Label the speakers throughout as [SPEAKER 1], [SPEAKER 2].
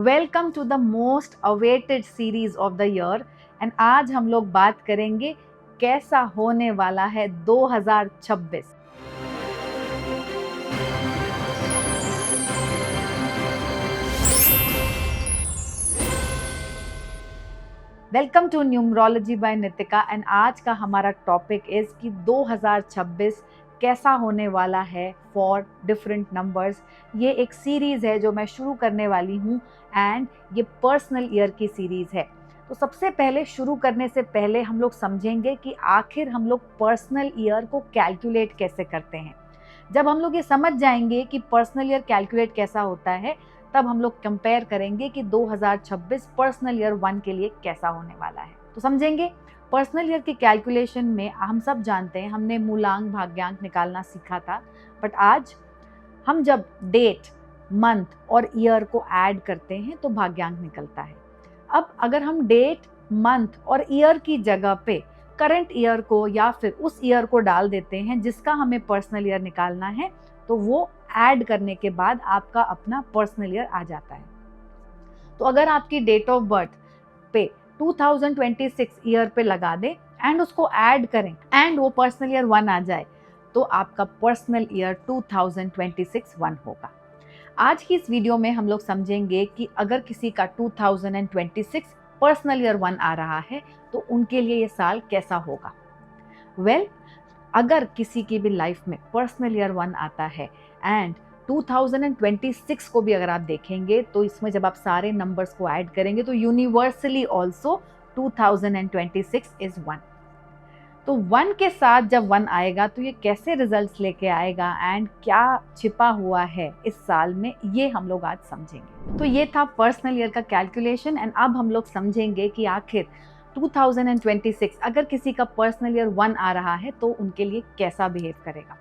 [SPEAKER 1] Welcome to the most awaited series of the year and आज हम लोग बात करेंगे कैसा होने वाला है 2026। Welcome to numerology by Nitika and आज का हमारा टॉपिक इज कि 2026 कैसा होने वाला है फॉर डिफरेंट नंबर्स। ये एक सीरीज़ है जो मैं शुरू करने वाली हूँ एंड ये पर्सनल ईयर की सीरीज़ है। तो सबसे पहले शुरू करने से पहले हम लोग समझेंगे कि आखिर हम लोग पर्सनल ईयर को कैलकुलेट कैसे करते हैं। जब हम लोग ये समझ जाएंगे कि पर्सनल ईयर कैलकुलेट कैसा होता है, तब हम लोग कंपेयर करेंगे कि 2026 पर्सनल ईयर 1 के लिए कैसा होने वाला है। तो समझेंगे पर्सनल ईयर की कैलकुलेशन में हम सब जानते हैं, हमने मूलांक भाग्यांक निकालना सीखा था, बट आज हम जब डेट, मंथ और ईयर को ऐड करते हैं तो भाग्यांक निकलता है। अब अगर हम डेट, मंथ और ईयर की जगह पे करंट ईयर को या फिर उस ईयर को डाल देते हैं जिसका हमें पर्सनल ईयर निकालना है, तो वो ऐड करने के बाद आपका अपना पर्सनल ईयर आ जाता है। तो अगर आपकी डेट ऑफ बर्थ पे 2026 ईयर पे लगा दें एंड उसको ऐड करें एंड वो पर्सनल ईयर 1 आ जाए, तो आपका पर्सनल ईयर 2026 1 होगा। आज की इस वीडियो में हम लोग समझेंगे कि अगर किसी का 2026 पर्सनल ईयर 1 आ रहा है तो उनके लिए ये साल कैसा होगा। अगर किसी की भी लाइफ में पर्सनल ईयर 1 आता है एंड 2026 को भी अगर आप देखेंगे तो इसमें जब आप सारे नंबर्स को ऐड करेंगे तो यूनिवर्सली ऑल्सो 2026 इज 1। तो 1 के साथ जब 1 आएगा तो ये कैसे रिजल्ट्स लेके आएगा एंड क्या छिपा हुआ है इस साल में, ये हम लोग आज समझेंगे। तो ये था पर्सनल ईयर का कैलकुलेशन एंड अब हम लोग समझेंगे कि आखिर 2026 अगर किसी का पर्सनल ईयर 1 आ रहा है तो उनके लिए कैसा बिहेव करेगा।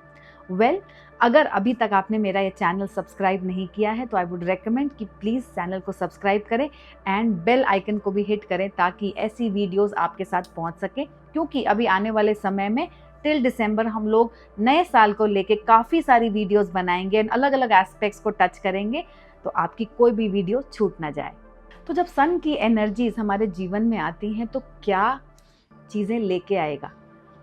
[SPEAKER 1] अगर अभी तक आपने मेरा ये चैनल सब्सक्राइब नहीं किया है तो आई वुड रेकमेंड कि प्लीज़ चैनल को सब्सक्राइब करें एंड बेल आइकन को भी हिट करें ताकि ऐसी वीडियोस आपके साथ पहुंच सके, क्योंकि अभी आने वाले समय में टिल दिसंबर हम लोग नए साल को लेके काफ़ी सारी वीडियोस बनाएंगे एंड अलग अलग एस्पेक्ट्स को टच करेंगे, तो आपकी कोई भी वीडियो छूट ना जाए। तो जब सन की एनर्जीज हमारे जीवन में आती हैं तो क्या चीज़ें लेके आएगा।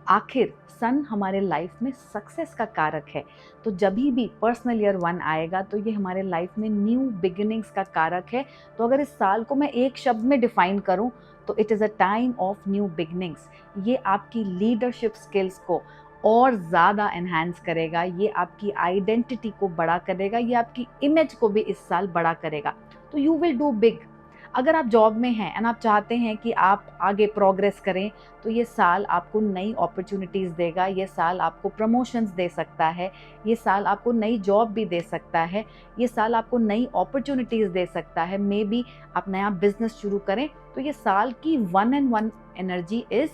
[SPEAKER 1] आखिर सन हमारे लाइफ में सक्सेस का कारक है, तो जब भी पर्सनल ईयर 1 आएगा तो ये हमारे लाइफ में न्यू बिगिनिंग्स का कारक है। तो अगर इस साल को मैं एक शब्द में डिफाइन करूं तो it is a time of new beginnings. ये आपकी लीडरशिप स्किल्स को और ज़्यादा एनहांस करेगा, ये आपकी आइडेंटिटी को बड़ा करेगा, ये आपकी इमेज को भी इस साल बड़ा करेगा। तो यू विल डू बिग। अगर आप जॉब में हैं एंड आप चाहते हैं कि आप आगे प्रोग्रेस करें तो ये साल आपको नई अपॉर्चुनिटीज़ देगा, ये साल आपको प्रमोशंस दे सकता है, ये साल आपको नई जॉब भी दे सकता है, ये साल आपको नई अपॉर्चुनिटीज़ दे सकता है। मे बी आप नया बिजनेस शुरू करें, तो ये साल की 1 and 1 energy is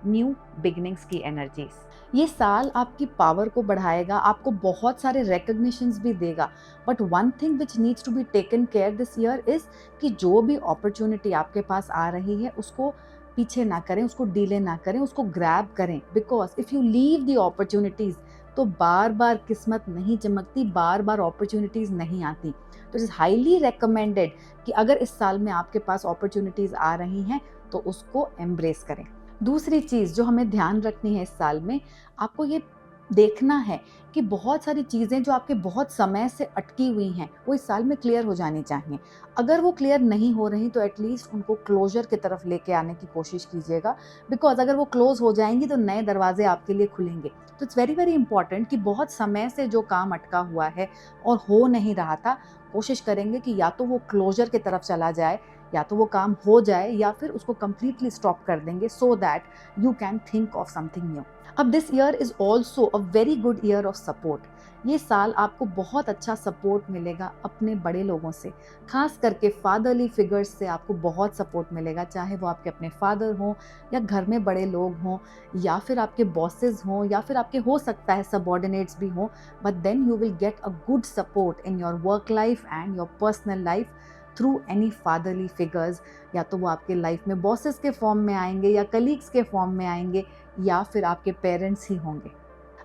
[SPEAKER 1] new beginnings की एनर्जीज। ये साल आपकी पावर को बढ़ाएगा, आपको बहुत सारे रिकग्निशंस भी देगा, but one thing which needs to be taken care this year is कि जो भी अपॉर्चुनिटी आपके पास आ रही है उसको पीछे ना करें, उसको डिले ना करें, उसको ग्रैब करें। Because if you leave the opportunities तो बार बार किस्मत नहीं चमकती, बार बार अपॉर्चुनिटीज़ नहीं आती। तो इट इज़ हाईली रिकमेंडेड कि अगर इस साल में आपके पास अपॉर्चुनिटीज़ आ रही हैं तो उसको एम्ब्रेस करें। दूसरी चीज़ जो हमें ध्यान रखनी है इस साल में, आपको ये देखना है कि बहुत सारी चीज़ें जो आपके बहुत समय से अटकी हुई हैं वो इस साल में क्लियर हो जानी चाहिए। अगर वो क्लियर नहीं हो रही तो एटलीस्ट उनको क्लोजर की तरफ लेके आने की कोशिश कीजिएगा, बिकॉज अगर वो क्लोज हो जाएंगी तो नए दरवाजे आपके लिए खुलेंगे। तो इट्स वेरी वेरी इंपॉर्टेंट कि बहुत समय से जो काम अटका हुआ है और हो नहीं रहा था, कोशिश करेंगे कि या तो वो क्लोजर की तरफ चला जाए, या तो वो काम हो जाए, या फिर उसको कंप्लीटली स्टॉप कर देंगे so that you can think of something new. अब this year is also a very good year of support. ये साल आपको बहुत अच्छा सपोर्ट मिलेगा अपने बड़े लोगों से, खास करके फादरली फिगर्स से आपको बहुत सपोर्ट मिलेगा, चाहे वो आपके अपने फादर हों या घर में बड़े लोग हों या फिर आपके बॉसेस हों या फिर आपके हो सकता है सबॉर्डिनेट्स भी हों, but then you will get a good support in your work life and your personal life through any fatherly figures. या तो वो आपके लाइफ में बॉसेस के फॉर्म में आएंगे या कलीग्स के फॉर्म में आएंगे या फिर आपके पेरेंट्स ही होंगे।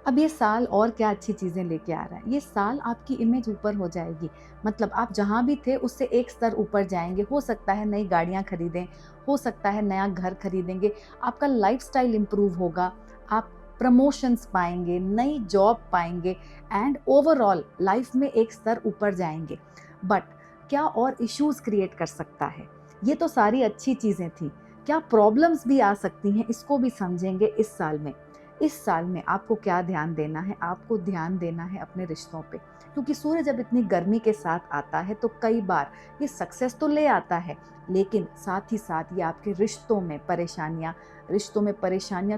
[SPEAKER 1] अब ये साल और क्या अच्छी चीज़ें लेके आ रहा है, ये साल आपकी इमेज ऊपर हो जाएगी। मतलब आप जहाँ भी थे उससे एक स्तर ऊपर जाएंगे। हो सकता है नई गाड़ियाँ खरीदें, हो सकता है नया घर खरीदेंगे, आपका लाइफस्टाइल इम्प्रूव होगा, आप प्रमोशंस पाएंगे, नई जॉब पाएंगे एंड ओवरऑल लाइफ में एक स्तर ऊपर जाएंगे। बट क्या और इश्यूज क्रिएट कर सकता है? ये तो सारी अच्छी चीज़ें थी, क्या प्रॉब्लम्स भी आ सकती हैं, इसको भी समझेंगे इस साल में। इस साल में आपको क्या ध्यान देना है? आपको ध्यान देना है अपने रिश्तों पे, क्योंकि सूर्य जब इतनी गर्मी के साथ आता है तो कई बार ये सक्सेस तो ले आता है, लेकिन साथ ही साथ ये आपके रिश्तों में परेशानियां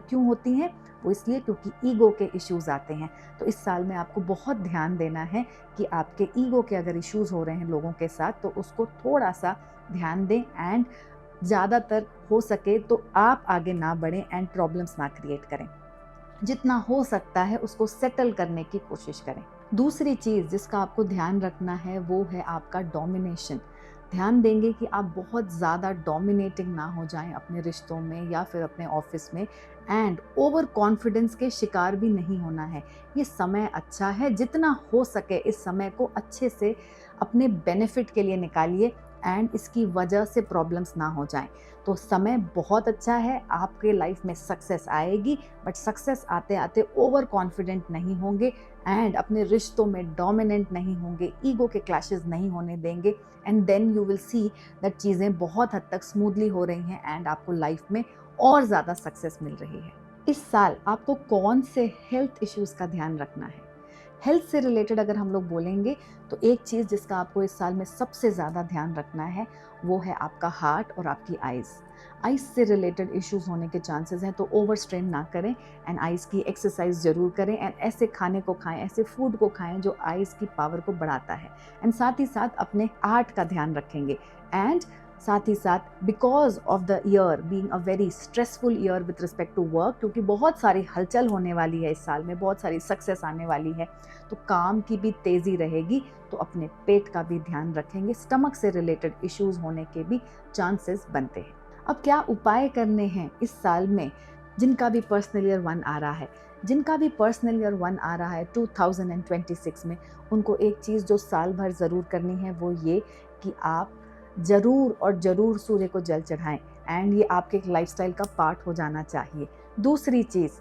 [SPEAKER 1] क्यों होती हैं? वो इसलिए क्योंकि ईगो के इश्यूज आते हैं। तो इस साल में आपको बहुत ध्यान देना है कि आपके ईगो के अगर इश्यूज हो रहे हैं लोगों के साथ तो उसको थोड़ा सा ध्यान दें एंड ज़्यादातर हो सके तो आप आगे ना बढ़ें एंड प्रॉब्लम्स ना क्रिएट करें। जितना हो सकता है उसको सेटल करने की कोशिश करें। दूसरी चीज़ जिसका आपको ध्यान रखना है वो है आपका डोमिनेशन। ध्यान देंगे कि आप बहुत ज़्यादा डोमिनेटिंग ना हो जाएं अपने रिश्तों में या फिर अपने ऑफिस में, एंड ओवर कॉन्फिडेंस के शिकार भी नहीं होना है। ये समय अच्छा है, जितना हो सके इस समय को अच्छे से अपने बेनिफिट के लिए निकालिए एंड इसकी वजह से प्रॉब्लम्स ना हो जाएं। तो समय बहुत अच्छा है, आपके लाइफ में सक्सेस आएगी, बट सक्सेस आते आते ओवर कॉन्फिडेंट नहीं होंगे एंड अपने रिश्तों में डोमिनेंट नहीं होंगे, ईगो के क्लैशेस नहीं होने देंगे and then you will see that चीज़ें बहुत हद तक स्मूथली हो रही हैं एंड आपको लाइफ में और ज़्यादा सक्सेस मिल रही है। इस साल आपको कौन से हेल्थ इश्यूज़ का ध्यान रखना है? हेल्थ से रिलेटेड अगर हम लोग बोलेंगे तो एक चीज़ जिसका आपको इस साल में सबसे ज़्यादा ध्यान रखना है वो है आपका हार्ट और आपकी आइज़ से रिलेटेड इश्यूज होने के चांसेस हैं। तो ओवर स्ट्रेन ना करें एंड आइज़ की एक्सरसाइज ज़रूर करें एंड ऐसे खाने को खाएं, ऐसे फूड को खाएं जो आइज़ की पावर को बढ़ाता है एंड साथ ही साथ अपने हार्ट का ध्यान रखेंगे। एंड साथ ही साथ because of the year being a very stressful year with respect to work, क्योंकि बहुत सारी हलचल होने वाली है इस साल में, बहुत सारी सक्सेस आने वाली है, तो काम की भी तेज़ी रहेगी, तो अपने पेट का भी ध्यान रखेंगे। स्टमक से रिलेटेड इश्यूज होने के भी चांसेस बनते हैं। अब क्या उपाय करने हैं इस साल में जिनका भी पर्सनल ईयर 1 आ रहा है? जिनका भी पर्सनल ईयर 1 आ रहा है 2026 में, उनको एक चीज़ जो साल भर ज़रूर करनी है वो ये कि आप ज़रूर और ज़रूर सूर्य को जल चढ़ाएं एंड ये आपके एक लाइफस्टाइल का पार्ट हो जाना चाहिए। दूसरी चीज़,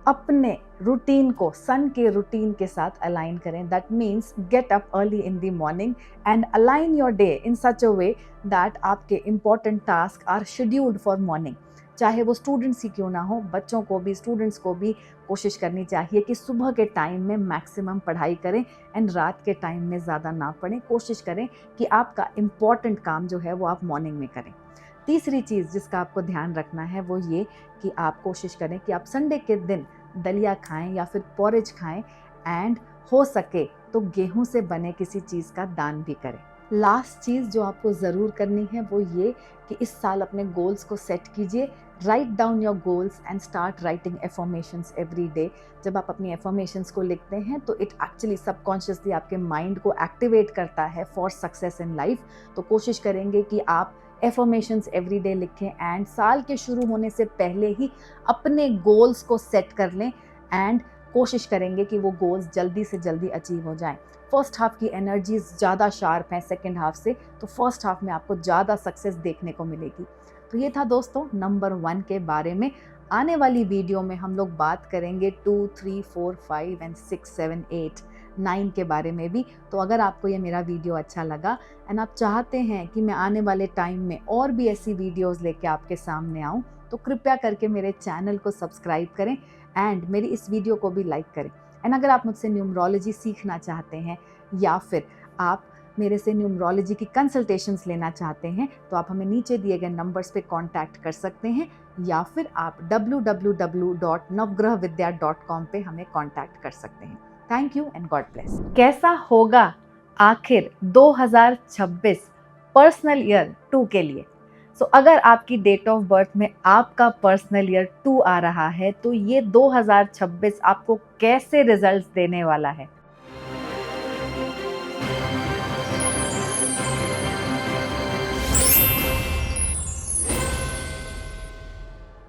[SPEAKER 1] अपने रूटीन को सन के रूटीन के साथ अलाइन करें। That means get up early in the morning and align your day in such a way that आपके important task are scheduled for morning. चाहे वो स्टूडेंट्स ही क्यों ना हो, बच्चों को भी, स्टूडेंट्स को भी कोशिश करनी चाहिए कि सुबह के टाइम में मैक्सिमम पढ़ाई करें एंड रात के टाइम में ज़्यादा ना पढ़ें। कोशिश करें कि आपका इम्पॉर्टेंट काम जो है वो आप मॉर्निंग में करें। तीसरी चीज़ जिसका आपको ध्यान रखना है वो ये कि आप कोशिश करें कि आप संडे के दिन दलिया खाएं या फिर पॉरेज खाएं एंड हो सके तो गेहूं से बने किसी चीज़ का दान भी करें। लास्ट चीज़ जो आपको ज़रूर करनी है वो ये कि इस साल अपने गोल्स को सेट कीजिए। Write down your goals and start writing affirmations every day. जब आप अपनी एफर्मेशंस को लिखते हैं तो इट एक्चुअली सबकॉन्शियसली आपके माइंड को एक्टिवेट करता है फॉर सक्सेस इन लाइफ। तो कोशिश करेंगे कि आप एफर्मेशंस एवरी डे लिखें एंड साल के शुरू होने से पहले ही अपने गोल्स को सेट कर लें एंड कोशिश करेंगे कि वो गोल्स जल्दी से जल्दी अचीव हो जाएं। फर्स्ट हाफ की एनर्जीज ज़्यादा शार्प हैं सेकेंड हाफ से, तो फर्स्ट हाफ में आपको ज़्यादा सक्सेस देखने को मिलेगी। तो ये था दोस्तों नंबर 1 के बारे में। आने वाली वीडियो में हम लोग बात करेंगे 2, 3, 4, 5 एंड 6, 7, 8, 9 के बारे में भी। तो अगर आपको ये मेरा वीडियो अच्छा लगा एंड आप चाहते हैं कि मैं आने वाले टाइम में और भी ऐसी वीडियोस लेके आपके सामने आऊँ, तो कृपया करके मेरे चैनल को सब्सक्राइब करें एंड मेरी इस वीडियो को भी लाइक करें। एंड अगर आप मुझसे न्यूमरोलॉजी सीखना चाहते हैं या फिर आप मेरे से न्यूमरोलॉजी की कंसल्टेशंस लेना चाहते हैं तो आप हमें नीचे दिए गए नंबर्स पे कांटेक्ट कर सकते हैं या फिर आप www.navgrahvidya.com पे हमें कांटेक्ट कर सकते हैं। Thank you and God bless. कैसा होगा आखिर 2026 पर्सनल ईयर 2 के लिए? अगर आपकी डेट ऑफ बर्थ में आपका पर्सनल ईयर 2 आ रहा है तो ये 2026 आपको कैसे रिजल्ट्स देने वाला है?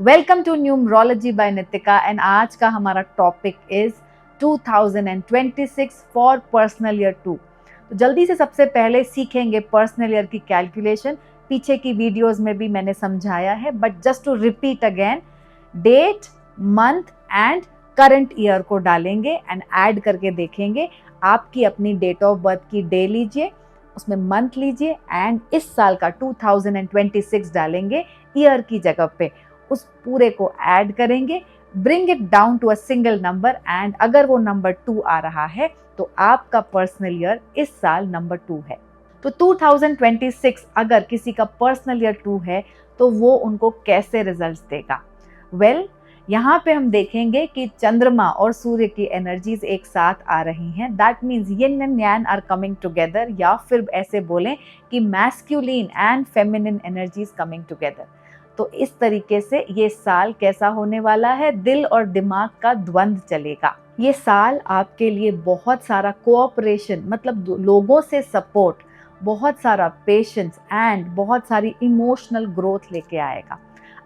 [SPEAKER 1] Welcome to numerology by Nitika and आज का हमारा topic is 2026 for personal year 2। तो जल्दी से सबसे पहले सीखेंगे पर्सनल ईयर की कैलकुलेशन। पीछे की वीडियोस में भी मैंने समझाया है, but just to repeat again, date, month and current year को डालेंगे एंड ऐड करके देखेंगे। आपकी अपनी डेट ऑफ बर्थ की डे लीजिए, उसमें मंथ लीजिए एंड इस साल का 2026 डालेंगे ईयर की जगह पे, उस पूरे को ऐड करेंगे, bring it down to a single number and अगर वो नंबर 2 आ रहा है तो आपका पर्सनल ईयर इस साल नंबर 2 है। तो 2026 अगर किसी का पर्सनल ईयर 2 है तो वो उनको कैसे रिजल्ट्स देगा? वेल, यहाँ पे हम देखेंगे कि चंद्रमा और सूर्य की एनर्जीज एक साथ आ रही हैं। That means yin and yang are coming together, या फिर ऐसे बोलें कि masculine and feminine energies coming together. तो इस तरीके से ये साल कैसा होने वाला है? दिल और दिमाग का द्वंद्व चलेगा। ये साल आपके लिए बहुत सारा कोऑपरेशन, मतलब लोगों से सपोर्ट, बहुत सारा पेशेंस एंड बहुत सारी इमोशनल ग्रोथ लेके आएगा।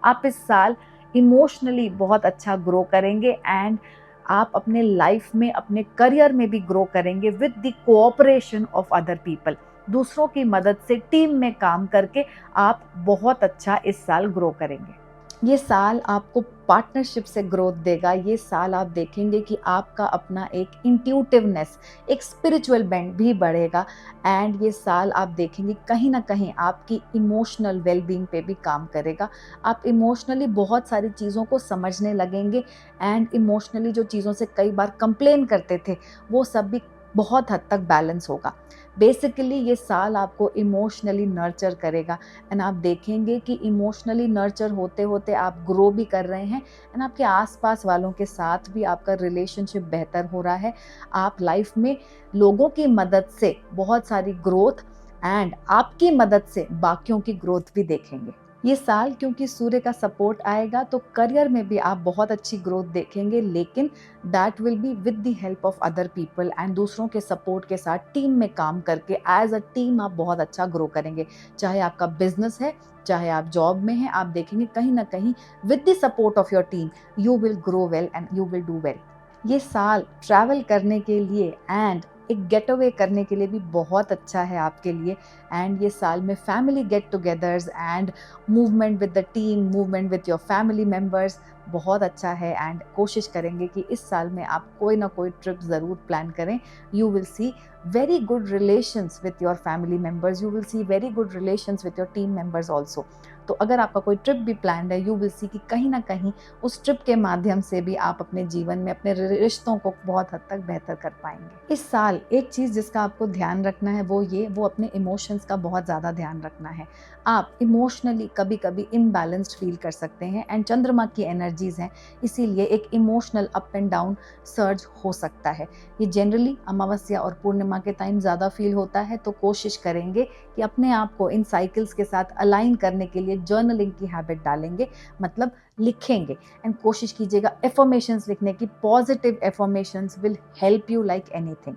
[SPEAKER 1] आप इस साल इमोशनली बहुत अच्छा ग्रो करेंगे एंड आप अपने लाइफ में, अपने करियर में भी ग्रो करेंगे with the cooperation of other people. दूसरों की मदद से टीम में काम करके आप बहुत अच्छा इस साल ग्रो करेंगे। ये साल आपको पार्टनरशिप से ग्रोथ देगा। ये साल आप देखेंगे कि आपका अपना एक इंट्यूटिवनेस, एक स्पिरिचुअल बेंड भी बढ़ेगा एंड ये साल आप देखेंगे कहीं ना कहीं आपकी इमोशनल वेलबींग पे भी काम करेगा। आप इमोशनली बहुत सारी चीज़ों को समझने लगेंगे एंड इमोशनली जो चीज़ों से कई बार कंप्लेन करते थे वो सब भी बहुत हद तक बैलेंस होगा। बेसिकली ये साल आपको इमोशनली नर्चर करेगा एंड आप देखेंगे कि इमोशनली नर्चर होते होते आप ग्रो भी कर रहे हैं एंड आपके आसपास वालों के साथ भी आपका रिलेशनशिप बेहतर हो रहा है। आप लाइफ में लोगों की मदद से बहुत सारी ग्रोथ एंड आपकी मदद से बाकियों की ग्रोथ भी देखेंगे। ये साल क्योंकि सूर्य का सपोर्ट आएगा तो करियर में भी आप बहुत अच्छी ग्रोथ देखेंगे, लेकिन that will be with the help of other people and दूसरों के सपोर्ट के साथ टीम में काम करके एज अ टीम आप बहुत अच्छा ग्रो करेंगे। चाहे आपका बिजनेस है, चाहे आप जॉब में हैं, आप देखेंगे कहीं ना कहीं with the support of your team you will grow well and you will do well. ये साल ट्रैवल करने के लिए एंड एक गेट अवे करने के लिए भी बहुत अच्छा है आपके लिए एंड ये साल में family get togethers and movement with the team, movement with your family members बहुत अच्छा है एंड कोशिश करेंगे कि इस साल में आप कोई ना कोई ट्रिप ज़रूर प्लान करें। You will C very good relations with your family members, you will see very good relations with your team members also। तो अगर आपका कोई ट्रिप भी प्लान है, यू विल सी कि कहीं ना कहीं उस ट्रिप के माध्यम से भी आप अपने जीवन में अपने रिश्तों को बहुत हद तक बेहतर कर पाएंगे। इस साल एक चीज़ जिसका आपको ध्यान रखना है वो अपने इमोशंस का बहुत ज़्यादा ध्यान रखना है। आप इमोशनली कभी कभी इम्बैलेंस्ड फील कर सकते हैं एंड चंद्रमा की एनर्जीज हैं, इसीलिए एक emotional up and down surge हो सकता है। ये जनरली अमावस्या और पूर्णिमा के टाइम ज़्यादा फील होता है, तो कोशिश करेंगे कि अपने आप को इन साइकिल्स के साथ अलाइन करने के लिए जर्नलिंग की हैबिट डालेंगे, मतलब लिखेंगे एंड कोशिश कीजिएगा एफर्मेशंस लिखने की। Positive affirmations will help you like anything.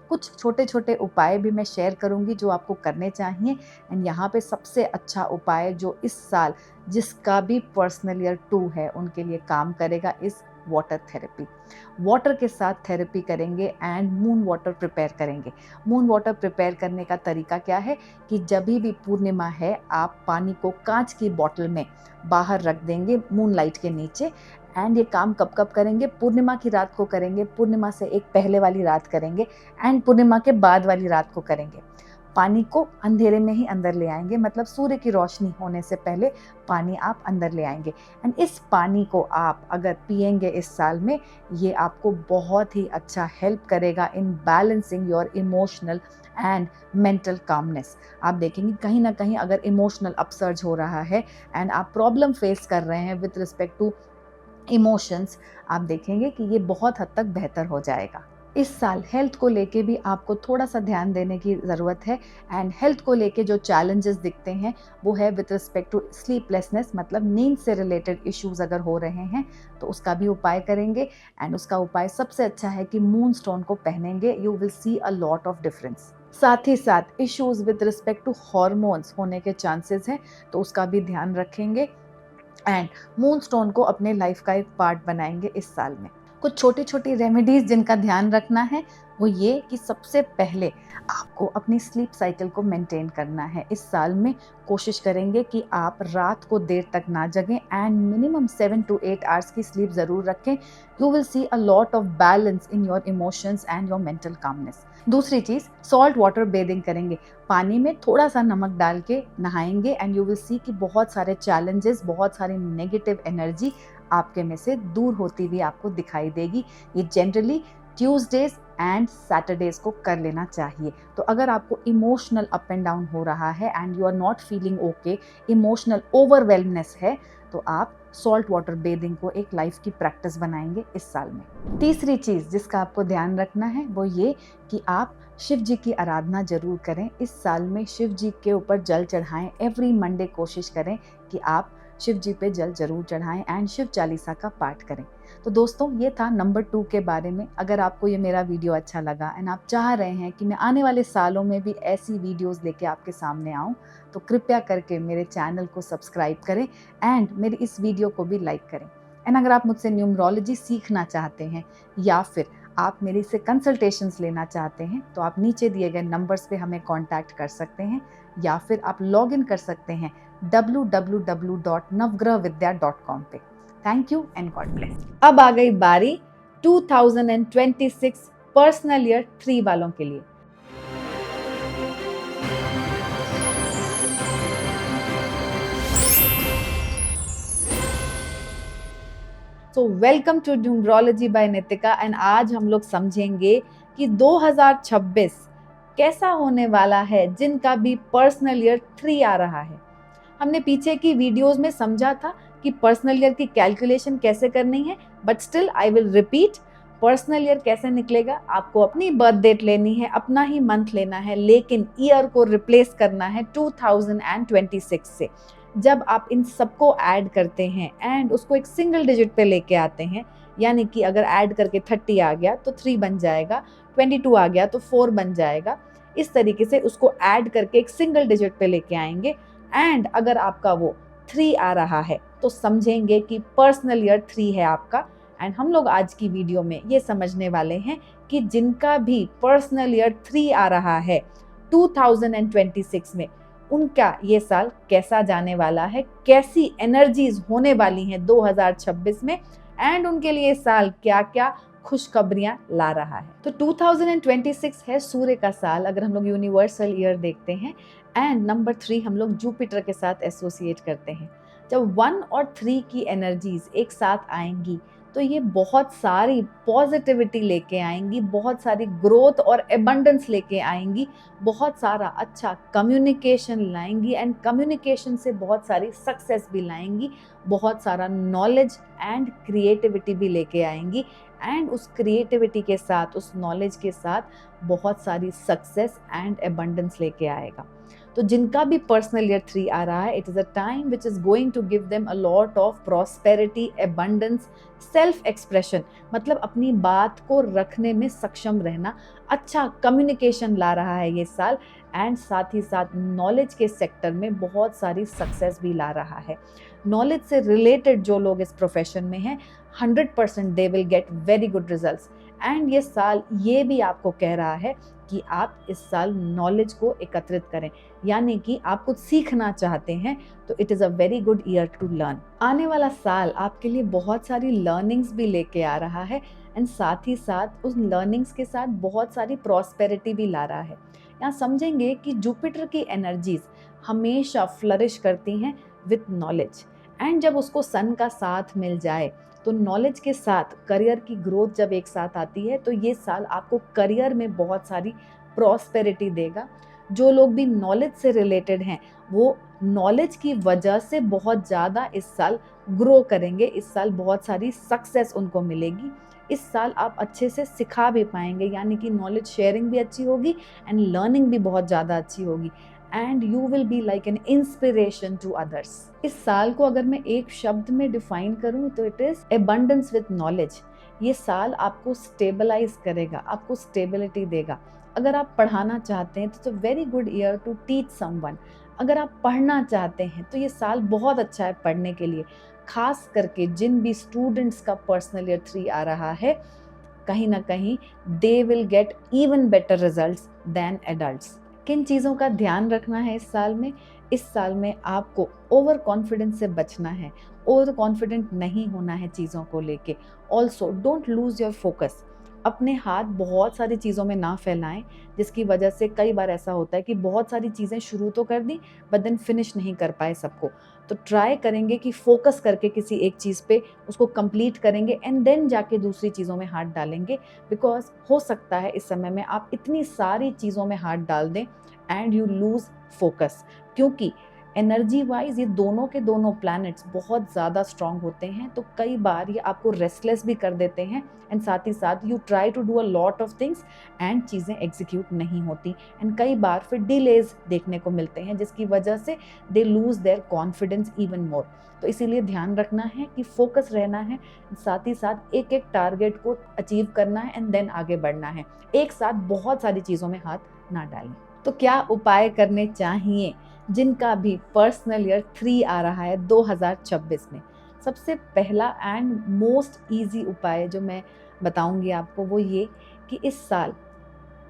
[SPEAKER 1] कुछ छोटे छोटे उपाय भी मैं शेयर करूंगी जो आपको करने चाहिए एंड यहाँ पे सबसे अच्छा उपाय जो इस साल जिसका भी पर्सनल ईयर 2 है उनके लिए काम करेगा इस वाटर थेरेपी। वाटर के साथ थेरेपी करेंगे एंड मून वाटर प्रिपेयर करेंगे। मून वाटर प्रिपेयर करने का तरीका क्या है कि जब भी पूर्णिमा है आप पानी को कांच की बोतल में बाहर रख देंगे मून लाइट के नीचे एंड ये काम कब कब करेंगे? पूर्णिमा की रात को करेंगे, पूर्णिमा से एक पहले वाली रात करेंगे एंड पूर्णिमा के बाद वाली रात को करेंगे। पानी को अंधेरे में ही अंदर ले आएंगे, मतलब सूर्य की रोशनी होने से पहले पानी आप अंदर ले आएंगे एंड इस पानी को आप अगर पिएंगे इस साल में, ये आपको बहुत ही अच्छा हेल्प करेगा in balancing your emotional and mental calmness. आप देखेंगे कहीं ना कहीं अगर इमोशनल अपसर्ज हो रहा है एंड आप प्रॉब्लम फेस कर रहे हैं विद रिस्पेक्ट टू इमोशंस, आप देखेंगे कि ये बहुत हद तक बेहतर हो जाएगा। इस साल हेल्थ को लेके भी आपको थोड़ा सा ध्यान देने की ज़रूरत है एंड हेल्थ को लेके जो चैलेंजेस दिखते हैं वो है विद रिस्पेक्ट टू स्लीपलेसनेस, मतलब नींद से रिलेटेड इश्यूज अगर हो रहे हैं तो उसका भी उपाय करेंगे एंड उसका उपाय सबसे अच्छा है कि मून स्टोन को पहनेंगे। You will C a lot of difference. साथ ही साथ issues with respect to hormones होने के चांसेस हैं, तो उसका भी ध्यान रखेंगे एंड मून स्टोन को अपने लाइफ का एक पार्ट बनाएंगे इस साल में। कुछ छोटी छोटी रेमेडीज़ जिनका ध्यान रखना है वो ये कि सबसे पहले आपको अपनी स्लीप साइकिल को मेंटेन करना है। इस साल में कोशिश करेंगे कि आप रात को देर तक ना जगें एंड मिनिमम 7 to 8 आवर्स की स्लीप ज़रूर रखें। You will C a lot of balance in your emotions and your mental calmness. दूसरी चीज़, सॉल्ट वाटर बेदिंग करेंगे, पानी में थोड़ा सा नमक डाल के नहाएंगे एंड यू विल सी कि बहुत सारे चैलेंजेस, बहुत सारी नेगेटिव एनर्जी आपके में से दूर होती हुई आपको दिखाई देगी। ये जनरली ट्यूसडेज एंड सैटरडेज को कर लेना चाहिए। तो अगर आपको इमोशनल अप एंड डाउन हो रहा है and you are not feeling okay, emotional overwhelmness है, तो आप सॉल्ट वाटर बेदिंग को एक लाइफ की प्रैक्टिस बनाएंगे इस साल में। तीसरी चीज़ जिसका आपको ध्यान रखना है वो ये कि आप शिव जी की आराधना जरूर करें। इस साल में शिव जी के ऊपर जल चढ़ाएं। एवरी मंडे कोशिश करें कि आप शिव जी पे जल जरूर चढ़ाएं एंड शिव चालीसा का पाठ करें। तो दोस्तों, ये था नंबर 2 के बारे में। अगर आपको ये मेरा वीडियो अच्छा लगा एंड आप चाह रहे हैं कि मैं आने वाले सालों में भी ऐसी वीडियोस लेके आपके सामने आऊँ, तो कृपया करके मेरे चैनल को सब्सक्राइब करें एंड मेरी इस वीडियो को भी लाइक करें। एंड अगर आप मुझसे न्यूमरोलॉजी सीखना चाहते हैं या फिर आप मेरे से कंसल्टेशंस लेना चाहते हैं, तो आप नीचे दिए गए नंबर्स पे हमें कांटेक्ट कर सकते हैं या फिर आप लॉग इन कर सकते हैं www.navgrahvidya.com पे। Thank you and God bless. अब आ गई बारी 2026 पर्सनल ईयर 3 वालों के लिए। So welcome to numerology by Nitika and आज हम लोग समझेंगे कि 2026 कैसा होने वाला है जिनका भी पर्सनल ईयर 3 आ रहा है। हमने पीछे की वीडियोस में समझा था कि पर्सनल ईयर की कैलकुलेशन कैसे करनी है, but still I will repeat. Personal year कैसे निकलेगा? आपको अपनी बर्थ डेट लेनी है, अपना ही मंथ लेना है, लेकिन ईयर को रिप्लेस करना है 2026 से। जब आप इन सबको ऐड करते हैं एंड उसको एक सिंगल डिजिट पे लेके आते हैं, यानी कि अगर ऐड करके 30 आ गया तो 3 बन जाएगा, 22 आ गया तो 4 बन जाएगा। इस तरीके से उसको ऐड करके एक सिंगल डिजिट पे लेके आएंगे एंड अगर आपका वो 3 आ रहा है तो समझेंगे कि पर्सनल ईयर 3 है आपका। एंड हम लोग आज की वीडियो में ये समझने वाले हैं कि जिनका भी पर्सनल ईयर 3 आ रहा है 2026 में, उनका ये साल कैसा जाने वाला है, कैसी एनर्जीज होने वाली हैं 2026 में एंड उनके लिए साल क्या क्या खुशखबरियां ला रहा है। तो 2026 है सूर्य का साल अगर हम लोग यूनिवर्सल ईयर देखते हैं एंड नंबर 3 हम लोग जुपिटर के साथ एसोसिएट करते हैं। जब 1 और 3 की एनर्जीज एक साथ आएंगी तो ये बहुत सारी पॉजिटिविटी लेके आएंगी, बहुत सारी ग्रोथ और एबंडेंस लेके आएंगी, बहुत सारा अच्छा कम्युनिकेशन लाएंगी एंड कम्युनिकेशन से बहुत सारी सक्सेस भी लाएंगी, बहुत सारा नॉलेज एंड क्रिएटिविटी भी लेके आएंगी एंड उस क्रिएटिविटी के साथ, उस नॉलेज के साथ बहुत सारी सक्सेस एंड एबंडेंस लेके आएगा। तो जिनका भी पर्सनल ईयर 3 आ रहा है, it is a time which is going to give them a lot of prosperity, abundance, self expression, मतलब अपनी बात को रखने में सक्षम रहना, अच्छा कम्युनिकेशन ला रहा है ये साल एंड साथ ही साथ नॉलेज के सेक्टर में बहुत सारी सक्सेस भी ला रहा है। नॉलेज से रिलेटेड जो लोग इस प्रोफेशन में हैं 100% दे will get very good results and ये साल ये भी आपको कह रहा है कि आप इस साल नॉलेज को एकत्रित करें, यानी कि आप कुछ सीखना चाहते हैं तो it is a very good year to learn. आने वाला साल आपके लिए बहुत सारी लर्निंग्स भी लेके आ रहा है एंड साथ ही साथ उस लर्निंग्स के साथ बहुत सारी प्रॉस्पेरिटी भी ला रहा है। यहाँ समझेंगे कि जुपिटर की एनर्जीज हमेशा फ्लरिश करती हैं विथ नॉलेज एंड जब उसको सन का साथ मिल जाए तो नॉलेज के साथ करियर की ग्रोथ जब एक साथ आती है तो ये साल आपको करियर में बहुत सारी प्रॉस्पेरिटी देगा। जो लोग भी नॉलेज से रिलेटेड हैं वो नॉलेज की वजह से बहुत ज़्यादा इस साल ग्रो करेंगे, इस साल बहुत सारी सक्सेस उनको मिलेगी। इस साल आप अच्छे से सिखा भी पाएंगे, यानी कि नॉलेज शेयरिंग भी अच्छी होगी एंड लर्निंग भी बहुत ज़्यादा अच्छी होगी and you will be like an inspiration to others. इस साल को अगर मैं एक शब्द में डिफाइन करूँ तो it is abundance with knowledge. ये साल आपको स्टेबलाइज करेगा, आपको स्टेबिलिटी देगा। अगर आप पढ़ाना चाहते हैं तो it's a very good year to teach someone. अगर आप पढ़ना चाहते हैं तो ये साल बहुत अच्छा है पढ़ने के लिए, खास करके जिन भी स्टूडेंट्स का पर्सनल ईयर 3 आ रहा है, कहीं ना कहीं they will get even better results than adults. किन चीज़ों का ध्यान रखना है इस साल में? इस साल में आपको ओवर कॉन्फिडेंस से बचना है, ओवर कॉन्फिडेंट नहीं होना है चीज़ों को लेके। Also don't lose your focus, अपने हाथ बहुत सारी चीज़ों में ना फैलाएं, जिसकी वजह से कई बार ऐसा होता है कि बहुत सारी चीज़ें शुरू तो कर दी बट देन फिनिश नहीं कर पाए सबको। तो ट्राई करेंगे कि फोकस करके किसी एक चीज़ पे उसको कंप्लीट करेंगे एंड देन जाके दूसरी चीज़ों में हाथ डालेंगे। बिकॉज हो सकता है इस समय में आप इतनी सारी चीज़ों में हाथ डाल दें एंड यू लूज फोकस, क्योंकि एनर्जी वाइज ये दोनों के दोनों प्लैनेट्स बहुत ज़्यादा स्ट्रांग होते हैं। तो कई बार ये आपको रेस्टलेस भी कर देते हैं एंड साथ ही साथ you try to do a lot of things and चीज़ें एग्जीक्यूट नहीं होती एंड कई बार फिर डिलेज देखने को मिलते हैं, जिसकी वजह से they lose their confidence even more. तो इसीलिए ध्यान रखना है कि फोकस रहना है, साथ ही साथ एक एक टारगेट को अचीव करना है एंड देन आगे बढ़ना है। एक साथ बहुत सारी चीज़ों में हाथ ना डालें। तो क्या उपाय करने चाहिए जिनका भी पर्सनल ईयर 3 आ रहा है 2026 में? सबसे पहला एंड मोस्ट इजी उपाय जो मैं बताऊंगी आपको वो ये कि इस साल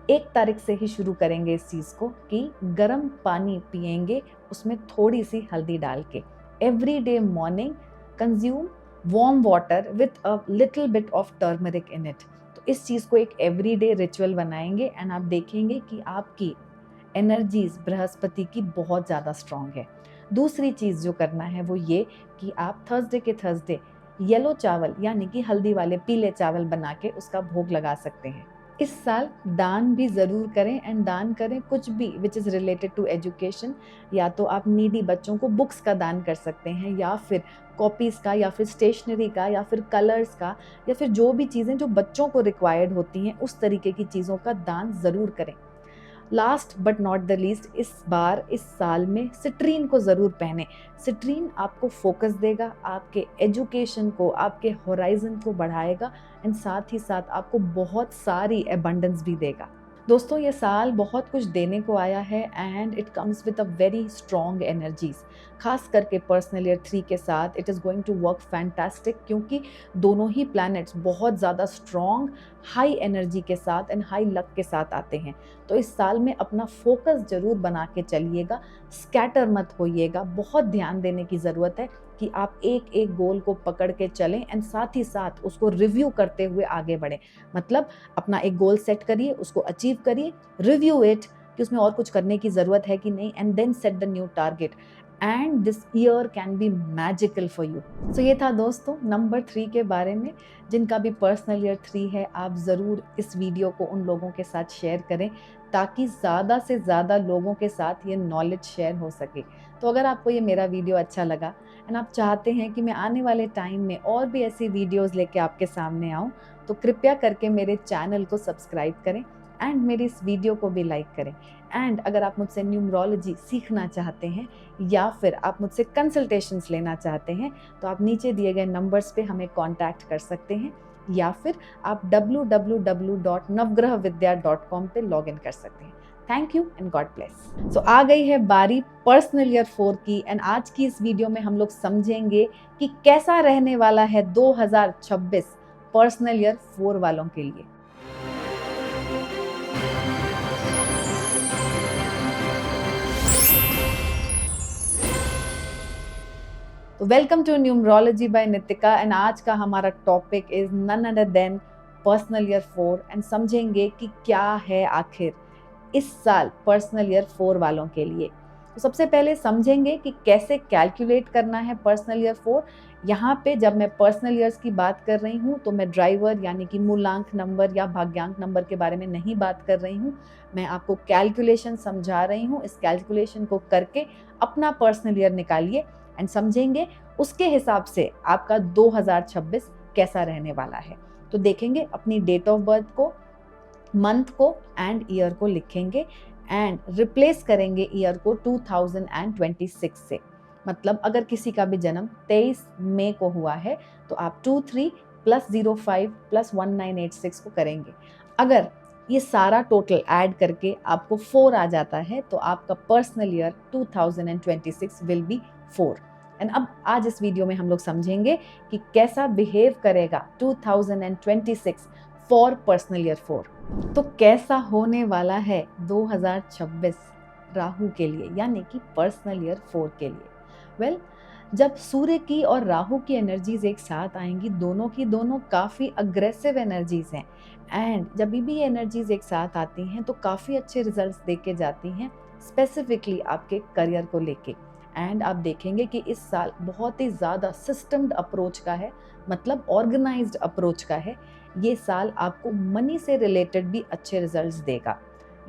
[SPEAKER 1] 1 तारीख से ही शुरू करेंगे इस चीज़ को कि गर्म पानी पिएंगे, उसमें थोड़ी सी हल्दी डाल के। Every day morning consume warm water with a little bit of turmeric in it. तो इस चीज़ को एक एवरी डे रिचुअल बनाएंगे एंड आप देखेंगे कि आपकी एनर्जीज बृहस्पति की बहुत ज़्यादा स्ट्रांग है। दूसरी चीज़ जो करना है वो ये कि आप थर्सडे के थर्सडे येलो चावल यानी कि हल्दी वाले पीले चावल बना के उसका भोग लगा सकते हैं। इस साल दान भी ज़रूर करें एंड दान करें कुछ भी which is related to education. या तो आप नीडी बच्चों को बुक्स का दान कर सकते हैं, या फिर कॉपीज़ का, या फिर स्टेशनरी का, या फिर कलर्स का, या फिर जो भी चीज़ें जो बच्चों को रिक्वायर्ड होती हैं उस तरीके की चीज़ों का दान ज़रूर करें। Last but not the least, इस बार इस साल में सिट्रीन को ज़रूर पहने। सिट्रीन आपको फोकस देगा, आपके एजुकेशन को, आपके होराइजन को बढ़ाएगा एंड साथ ही साथ आपको बहुत सारी एबंडेंस भी देगा। दोस्तों ये साल बहुत कुछ देने को आया है and it comes with a very strong energies. खास करके पर्सनल ईयर 3 के साथ it is going to work fantastic, क्योंकि दोनों ही प्लैनेट्स बहुत ज़्यादा स्ट्रॉन्ग हाई एनर्जी के साथ एंड हाई लक के साथ आते हैं। तो इस साल में अपना फोकस जरूर बना के चलिएगा, स्कैटर मत होइएगा। बहुत ध्यान देने की ज़रूरत है कि आप एक एक गोल को पकड़ के चलें एंड साथ ही साथ उसको रिव्यू करते हुए आगे बढ़ें। मतलब अपना एक गोल सेट करिए, उसको अचीव करिए, रिव्यू इट कि उसमें और कुछ करने की ज़रूरत है कि नहीं, and then set the new target and this year can be magical for you. So ये था दोस्तों नंबर 3 के बारे में। जिनका भी पर्सनल ईयर 3 है आप ज़रूर इस वीडियो को उन लोगों के साथ शेयर करें ताकि ज़्यादा से ज़्यादा लोगों के साथ ये नॉलेज शेयर हो सके। तो अगर आपको ये मेरा वीडियो अच्छा लगा एंड आप चाहते हैं कि मैं आने वाले टाइम में और भी ऐसी वीडियोज़ लेके आपके सामने आऊँ, तो कृपया करके मेरे चैनल को सब्सक्राइब करें एंड मेरी इस वीडियो को भी लाइक करें। एंड अगर आप मुझसे न्यूमरोलॉजी सीखना चाहते हैं या फिर आप मुझसे कंसल्टेशंस लेना चाहते हैं तो आप नीचे दिए गए नंबर्स पे हमें कांटेक्ट कर सकते हैं, या फिर आप www.navgrahvidya.com पे लॉग इन कर सकते हैं। Thank you and God bless. So आ गई है बारी पर्सनल ईयर 4 की एंड आज की इस वीडियो में हम लोग समझेंगे कि कैसा रहने वाला है 2026 पर्सनल ईयर 4 वालों के लिए। तो welcome to numerology by Nitika and आज का हमारा topic is none other than personal year 4 and समझेंगे कि क्या है आखिर इस साल पर्सनल ईयर 4 वालों के लिए। तो सबसे पहले समझेंगे कि कैसे कैलकुलेट करना है पर्सनल ईयर 4। यहाँ पे जब मैं पर्सनल ईयर्स की बात कर रही हूँ तो मैं ड्राइवर यानी कि मूलांक नंबर या भाग्यांक नंबर के बारे में नहीं बात कर रही हूँ। मैं आपको कैलकुलेशन समझा रही हूँ। इस कैलकुलेशन को करके अपना पर्सनल ईयर निकालिए एंड समझेंगे उसके हिसाब से आपका 2026 कैसा रहने वाला है। तो देखेंगे अपनी डेट ऑफ बर्थ को, मंथ को एंड ईयर को लिखेंगे एंड रिप्लेस करेंगे ईयर को 2026 से। मतलब अगर किसी का भी जन्म 23 मई को हुआ है तो आप 23 + 05 + 1986 को करेंगे। अगर ये सारा टोटल ऐड करके आपको 4 आ जाता है, तो आपका personal year 2026 will be 4। And अब आज इस वीडियो में हम लोग समझेंगे कि कैसा बिहेव करेगा 2026 फॉर पर्सनल ईयर 4। तो कैसा होने वाला है 2026 राहु के लिए, यानी कि पर्सनल ईयर 4 के लिए। वेल, जब सूर्य की और राहु की एनर्जीज एक साथ आएंगी, दोनों की दोनों काफ़ी अग्रेसिव एनर्जीज हैं, एंड जब भी ये एनर्जीज एक साथ आती हैं तो काफ़ी अच्छे रिजल्ट्स दे के जाती हैं, स्पेसिफिकली आपके करियर को लेके। एंड आप देखेंगे कि इस साल बहुत ही ज़्यादा सिस्टम्ड अप्रोच का है, मतलब ऑर्गेनाइज्ड अप्रोच का है। ये साल आपको मनी से रिलेटेड भी अच्छे रिजल्ट्स देगा।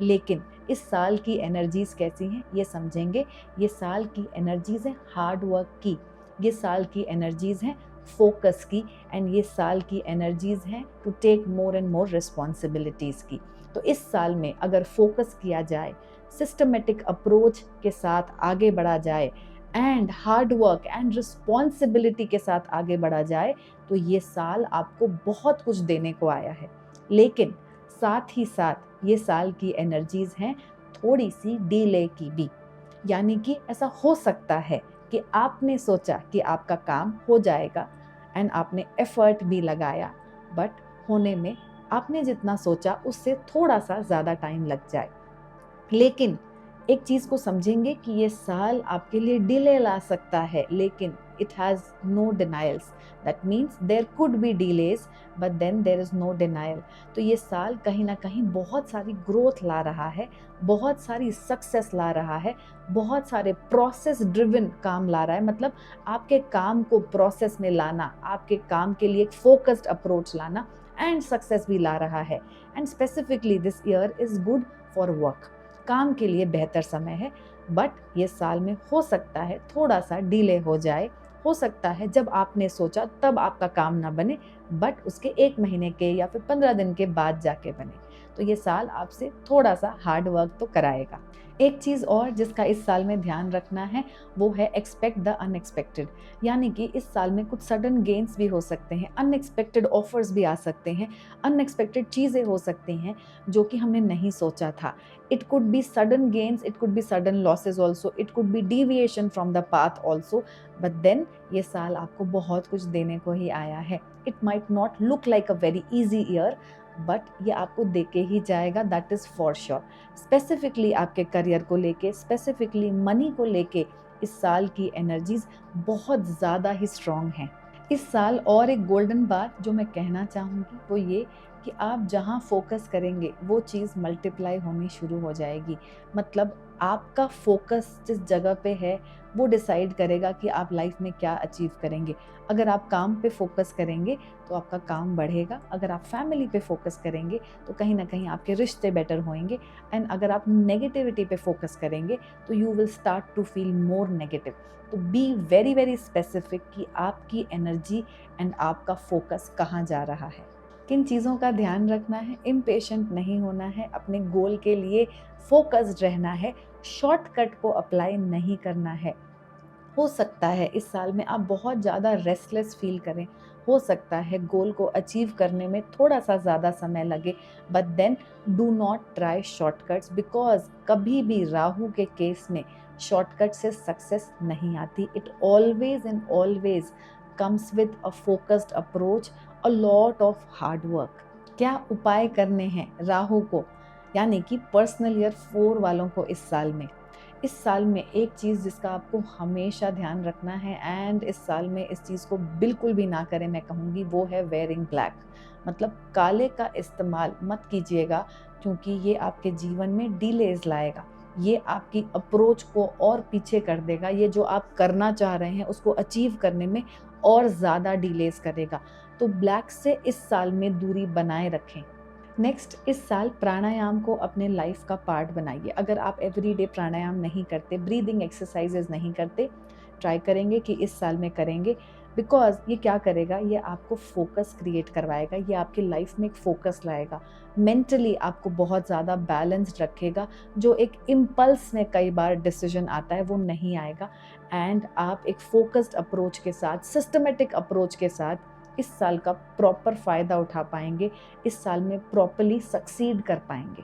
[SPEAKER 1] लेकिन इस साल की एनर्जीज कैसी हैं ये समझेंगे। ये साल की एनर्जीज हैं हार्ड वर्क की, ये साल की एनर्जीज हैं फोकस की, एंड ये साल की एनर्जीज हैं to take more and more responsibilities की। तो इस साल में अगर फोकस किया जाए, सिस्टमेटिक अप्रोच के साथ आगे बढ़ा जाए, and hard work and responsibility के साथ आगे बढ़ा जाए, तो ये साल आपको बहुत कुछ देने को आया है। लेकिन साथ ही साथ ये साल की एनर्जीज हैं थोड़ी सी डिले की भी, यानी कि ऐसा हो सकता है कि आपने सोचा कि आपका काम हो जाएगा एंड आपने एफर्ट भी लगाया, बट होने में आपने जितना सोचा उससे थोड़ा सा ज़्यादा टाइम लग जाए। लेकिन एक चीज़ को समझेंगे कि ये साल आपके लिए डिले ला सकता है, लेकिन it has no denials. That means there could be delays, but then there is no denial. तो ये साल कहीं ना कहीं बहुत सारी ग्रोथ ला रहा है, बहुत सारी सक्सेस ला रहा है, बहुत सारे प्रोसेस ड्रिवन काम ला रहा है। मतलब आपके काम को प्रोसेस में लाना, आपके काम के लिए एक फोकस्ड अप्रोच लाना, एंड सक्सेस भी ला रहा है। And specifically this year is good for work, काम के लिए बेहतर समय है। बट ये साल में हो सकता है थोड़ा सा डिले हो जाए, हो सकता है जब आपने सोचा तब आपका काम ना बने, बट उसके 1 महीने के या फिर 15 दिन के बाद जाके बने। तो ये साल आपसे थोड़ा सा हार्ड वर्क तो कराएगा। एक चीज़ और जिसका इस साल में ध्यान रखना है वो है एक्सपेक्ट द अनएक्सपेक्टेड, यानी कि इस साल में कुछ सडन गेन्स भी हो सकते हैं, अनएक्सपेक्टेड ऑफर्स भी आ सकते हैं, अनएक्सपेक्टेड चीज़ें हो सकती हैं जो कि हमने नहीं सोचा था। It could be sudden gains, it could be sudden losses also, it could be deviation from the path also, but then ये साल आपको बहुत कुछ देने को ही आया है। It might not look like a very easy year, but ये आपको दे के ही जाएगा, that is for sure। Specifically आपके करियर को लेके, specifically मनी को लेके इस साल की एनर्जीज बहुत ज़्यादा ही स्ट्रॉन्ग हैं। इस साल और एक गोल्डन बात जो मैं कहना चाहूँगी वो ये कि आप जहाँ फोकस करेंगे वो चीज़ मल्टीप्लाई होनी शुरू हो जाएगी। मतलब आपका फोकस जिस जगह पे है वो डिसाइड करेगा कि आप लाइफ में क्या अचीव करेंगे। अगर आप काम पे फोकस करेंगे तो आपका काम बढ़ेगा, अगर आप फैमिली पे फोकस करेंगे तो कहीं ना कहीं आपके रिश्ते बेटर होंगे, एंड अगर आप नेगेटिविटी पे फोकस करेंगे तो you will start to feel more negative. तो बी वेरी वेरी स्पेसिफिक कि आपकी एनर्जी एंड आपका फोकस कहाँ जा रहा है, किन चीज़ों का ध्यान रखना है। इम्पेशेंट नहीं होना है, अपने गोल के लिए फोकस्ड रहना है, शॉर्टकट को अप्लाई नहीं करना है। हो सकता है इस साल में आप बहुत ज़्यादा रेस्टलेस फील करें, हो सकता है गोल को अचीव करने में थोड़ा सा ज़्यादा समय लगे, but then do not try shortcuts, because कभी भी राहु के केस में शॉर्टकट से सक्सेस नहीं आती। It always and always comes with a focused approach, a lot of hard work. क्या उपाय करने हैं राहु को, यानी कि पर्सनल ईयर 4 वालों को इस साल में? इस साल में एक चीज़ जिसका आपको हमेशा ध्यान रखना है, एंड इस साल में इस चीज़ को बिल्कुल भी ना करें मैं कहूँगी, वो है वेयरिंग ब्लैक। मतलब काले का इस्तेमाल मत कीजिएगा, क्योंकि ये आपके जीवन में डिलेज लाएगा, ये आपकी अप्रोच को और पीछे कर देगा, ये जो आप करना चाह रहे हैं उसको अचीव करने में और ज़्यादा डिलेज करेगा। तो ब्लैक से इस साल में दूरी बनाए रखें। नेक्स्ट, इस साल प्राणायाम को अपने लाइफ का पार्ट बनाइए। अगर आप एवरीडे प्राणायाम नहीं करते, ब्रीदिंग एक्सरसाइजेज नहीं करते, ट्राई करेंगे कि इस साल में करेंगे, बिकॉज ये क्या करेगा, ये आपको फोकस क्रिएट करवाएगा, ये आपकी लाइफ में एक फोकस लाएगा, मेंटली आपको बहुत ज़्यादा बैलेंस्ड रखेगा। जो एक इम्पल्स में कई बार डिसीजन आता है वो नहीं आएगा, एंड आप एक फोकस्ड अप्रोच के साथ, सिस्टमेटिक अप्रोच के साथ इस साल का प्रॉपर फ़ायदा उठा पाएंगे, इस साल में प्रॉपरली सक्सीड कर पाएंगे।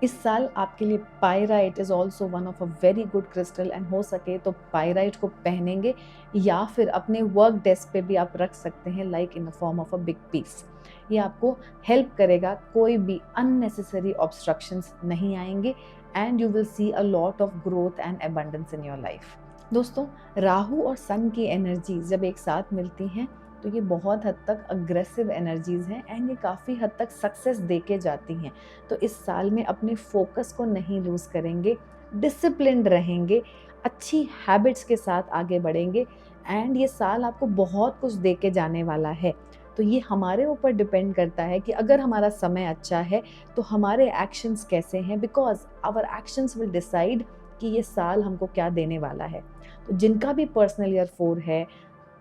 [SPEAKER 1] इस साल आपके लिए pyrite is also one of a very good crystal, and हो सके तो पायराइट को पहनेंगे या फिर अपने वर्क डेस्क पे भी आप रख सकते हैं, like in the form of a big piece. ये आपको हेल्प करेगा, कोई भी अननेसेसरी ऑब्स्ट्रक्शंस नहीं आएंगे, and you will C a lot of growth and abundance in your life. दोस्तों, राहु और सन की एनर्जी जब एक साथ मिलती हैं तो ये बहुत हद तक अग्रेसिव एनर्जीज़ हैं, एंड ये काफ़ी हद तक सक्सेस दे के जाती हैं। तो इस साल में अपने फोकस को नहीं लूज़ करेंगे, डिसिप्लिन्ड रहेंगे, अच्छी हैबिट्स के साथ आगे बढ़ेंगे, एंड ये साल आपको बहुत कुछ दे के जाने वाला है। तो ये हमारे ऊपर डिपेंड करता है कि अगर हमारा समय अच्छा है तो हमारे एक्शंस कैसे हैं, because our actions will decide कि ये साल हमको क्या देने वाला है। तो जिनका भी पर्सनल ईयर 4 है,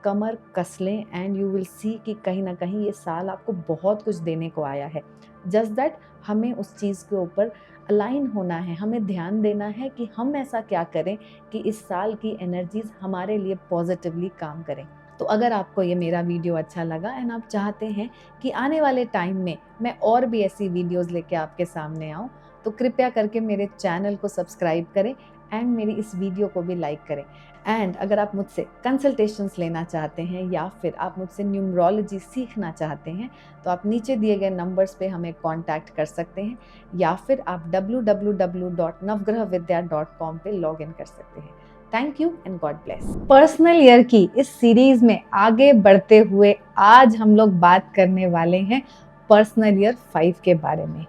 [SPEAKER 1] कमर कस लें, एंड यू विल सी कि कहीं ना कहीं ये साल आपको बहुत कुछ देने को आया है। जस्ट दैट हमें उस चीज़ के ऊपर अलाइन होना है, हमें ध्यान देना है कि हम ऐसा क्या करें कि इस साल की एनर्जीज हमारे लिए पॉजिटिवली काम करें। तो अगर आपको ये मेरा वीडियो अच्छा लगा एंड आप चाहते हैं कि आने वाले टाइम में मैं और भी ऐसी वीडियोज़ लेके आपके सामने आऊँ, तो कृपया करके मेरे चैनल को सब्सक्राइब करें एंड मेरी इस वीडियो को भी लाइक करें। एंड अगर आप मुझसे कंसल्टेशंस लेना चाहते हैं या फिर आप मुझसे न्यूमरोलॉजी सीखना चाहते हैं तो आप नीचे दिए गए नंबर्स पे हमें कांटेक्ट कर सकते हैं, या फिर आप www.navgrahvidya.com पे लॉग इन कर सकते हैं। Thank you and God bless. Personal year की इस सीरीज में आगे बढ़ते हुए आज हम लोग बात करने वाले हैं पर्सनल ईयर 5 के बारे में।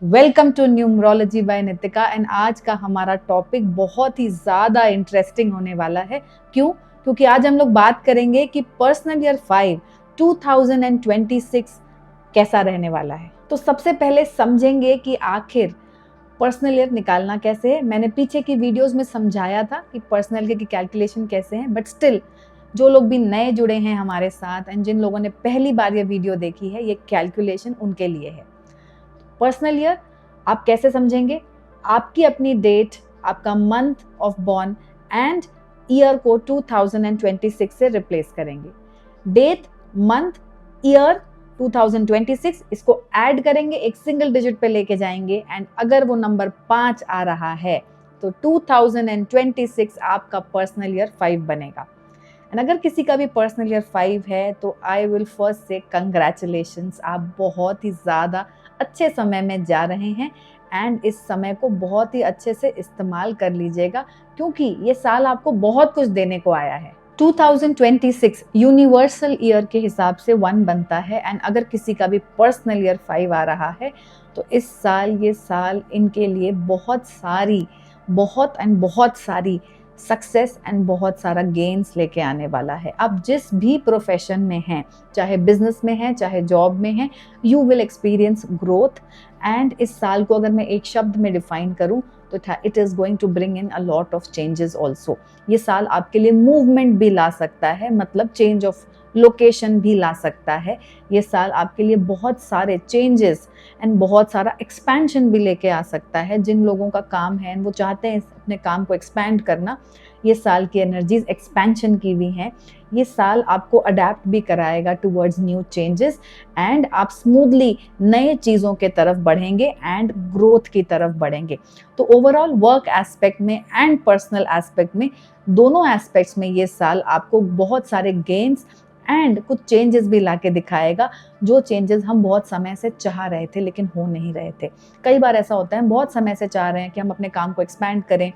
[SPEAKER 1] Welcome to numerology by Nitika, and आज का हमारा टॉपिक बहुत ही ज़्यादा इंटरेस्टिंग होने वाला है। क्यों? क्योंकि आज हम लोग बात करेंगे कि पर्सनल ईयर 5 2026 कैसा रहने वाला है। तो सबसे पहले समझेंगे कि आखिर पर्सनल ईयर निकालना कैसे है। मैंने पीछे की वीडियोस में समझाया था कि पर्सनल ईयर की कैलकुलेशन कैसे है, बट स्टिल जो लोग भी नए जुड़े हैं हमारे साथ एंड जिन लोगों ने पहली बार ये वीडियो देखी है, ये कैलकुलेशन उनके लिए है। पर्सनल ईयर आप कैसे समझेंगे? आपकी अपनी डेट, आपका month of born and year को 2026 से रिप्लेस करेंगे। डेट, मंथ, ईयर 2026 इसको ऐड करेंगे, एक सिंगल डिजिट पे लेके जाएंगे, एंड अगर वो नंबर 5 आ रहा है तो 2026 आपका पर्सनल ईयर 5 बनेगा। एंड अगर किसी का भी पर्सनल ईयर 5 है तो आई विल फर्स्ट से कंग्रेचुलेशंस, आप बहुत ही ज़्यादा अच्छे समय में जा रहे हैं, एंड इस समय को बहुत ही अच्छे से इस्तेमाल कर लीजिएगा क्योंकि ये साल आपको बहुत कुछ देने को आया है। 2026 यूनिवर्सल ईयर के हिसाब से 1 बनता है, एंड अगर किसी का भी पर्सनल ईयर 5 आ रहा है तो इस साल ये साल इनके लिए बहुत सारी सक्सेस एंड बहुत सारा गेन्स लेके आने वाला है। आप जिस भी प्रोफेशन में हैं, चाहे बिजनेस में हैं, चाहे जॉब में हैं, you will experience growth. And इस साल को अगर मैं एक शब्द में डिफाइन करूं तो it is going to bring in a lot of changes also. ये साल आपके लिए मूवमेंट भी ला सकता है, मतलब चेंज ऑफ लोकेशन भी ला सकता है। ये साल आपके लिए बहुत सारे चेंजेस एंड बहुत सारा एक्सपेंशन भी लेके आ सकता है। जिन लोगों का काम है वो चाहते हैं अपने काम को एक्सपैंड करना, ये साल की एनर्जीज एक्सपेंशन की भी हैं। ये साल आपको अडेप्ट भी कराएगा टुवर्ड्स न्यू चेंजेस, एंड आप स्मूथली नए चीज़ों के तरफ बढ़ेंगे एंड ग्रोथ की तरफ बढ़ेंगे। तो ओवरऑल वर्क एस्पेक्ट में एंड पर्सनल एस्पेक्ट में, दोनों एस्पेक्ट्स में ये साल आपको बहुत सारे गेन्स एंड कुछ चेंजेस भी लाके दिखाएगा, जो चेंजेस हम बहुत समय से चाह रहे थे लेकिन हो नहीं रहे थे। कई बार ऐसा होता है, बहुत समय से चाह रहे हैं कि हम अपने काम को एक्सपैंड करें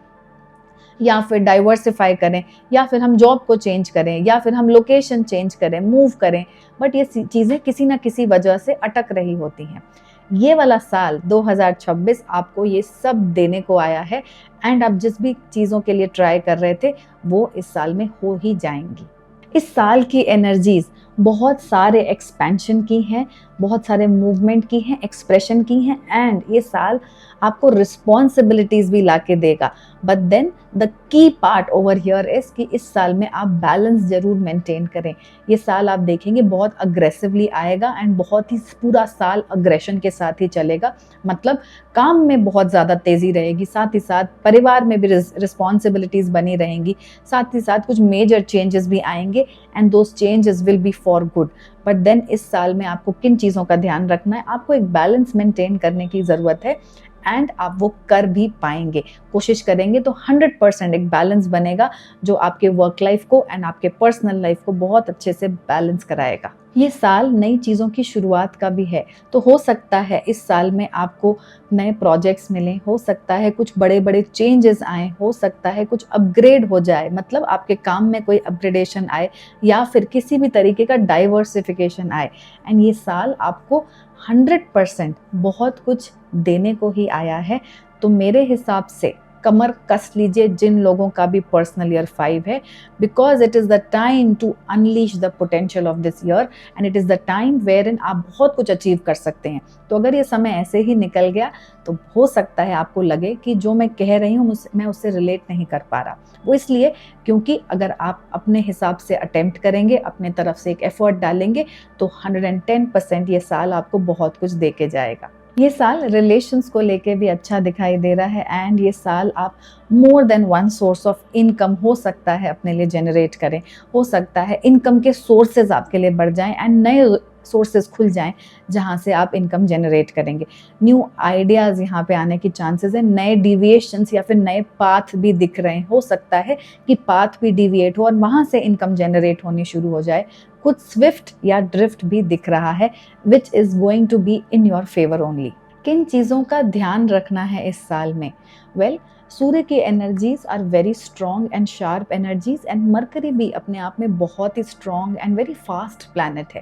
[SPEAKER 1] या फिर डाइवर्सिफाई करें, या फिर हम जॉब को चेंज करें, या फिर हम लोकेशन चेंज करें, मूव करें, बट ये चीज़ें किसी ना किसी वजह से अटक रही होती हैं। ये वाला साल 2026 आपको ये सब देने को आया है, एंड आप जिस भी चीज़ों के लिए ट्राई कर रहे थे वो इस साल में हो ही जाएंगी। इस साल की एनर्जीज बहुत सारे एक्सपेंशन की हैं, बहुत सारे मूवमेंट की हैं, एक्सप्रेशन की हैं, एंड ये साल आपको रिस्पॉन्सिबिलिटीज भी ला के देगा। But then the key part over here is कि इस साल में आप बैलेंस जरूर मेंटेन करें। ये साल आप देखेंगे बहुत अग्रेसिवली आएगा एंड बहुत ही पूरा साल अग्रेशन के साथ ही चलेगा। मतलब काम में बहुत ज़्यादा तेज़ी रहेगी, साथ ही साथ परिवार में भी रिस्पॉन्सिबिलिटीज़ बनी रहेंगी, साथ ही साथ कुछ मेजर चेंजेस भी आएंगे and those changes will be for good. But then इस साल में आपको किन चीज़ों का ध्यान रखना है, आपको एक बैलेंस मेंटेन करने की ज़रूरत है एंड आप वो कर भी पाएंगे। कोशिश करेंगे तो 100% एक बैलेंस बनेगा जो आपके वर्क लाइफ को एंड आपके पर्सनल लाइफ को बहुत अच्छे से बैलेंस कराएगा। ये साल नई चीज़ों की शुरुआत का भी है, तो हो सकता है इस साल में आपको नए प्रोजेक्ट्स मिलें, हो सकता है कुछ बड़े बड़े चेंजेस आए, हो सकता है कुछ अपग्रेड हो जाए, मतलब आपके काम में कोई अपग्रेडेशन आए या फिर किसी भी तरीके का डाइवर्सिफिकेशन आए। एंड ये साल आपको 100% बहुत कुछ देने को ही आया है। तो मेरे हिसाब से कमर कस लीजिए जिन लोगों का भी पर्सनल ईयर 5 है, because it is the time to unleash the potential of this year and it is the time where in आप बहुत कुछ अचीव कर सकते हैं। तो अगर ये समय ऐसे ही निकल गया तो हो सकता है आपको लगे कि जो मैं कह रही हूँ मैं उससे रिलेट नहीं कर पा रहा। वो इसलिए क्योंकि अगर आप अपने हिसाब से अटेम्प्ट करेंगे, अपने तरफ से एक एफर्ट डालेंगे, तो 110% ये साल आपको बहुत कुछ दे के जाएगा। ये साल रिलेशंस को लेके भी अच्छा दिखाई दे रहा है एंड ये साल आप more than one source of income हो सकता है अपने लिए जनरेट करें। हो सकता है इनकम के सोर्सेज आपके लिए बढ़ जाएं एंड नए सोर्सेज खुल जाएं जहां से आप इनकम जनरेट करेंगे। न्यू आइडियाज़ यहाँ पे आने की चांसेस है, नए डिविएशंस या फिर नए पाथ भी दिख रहे हैं। हो सकता है कि पाथ भी डिविएट हो और वहाँ से इनकम जनरेट होनी शुरू हो जाए। कुछ स्विफ्ट या ड्रिफ्ट भी दिख रहा है which is going to be in your favour only. किन चीज़ों का ध्यान रखना है इस साल में? वेल, सूर्य की energies are very strong and sharp energies and Mercury भी अपने आप में बहुत ही strong and very fast planet है।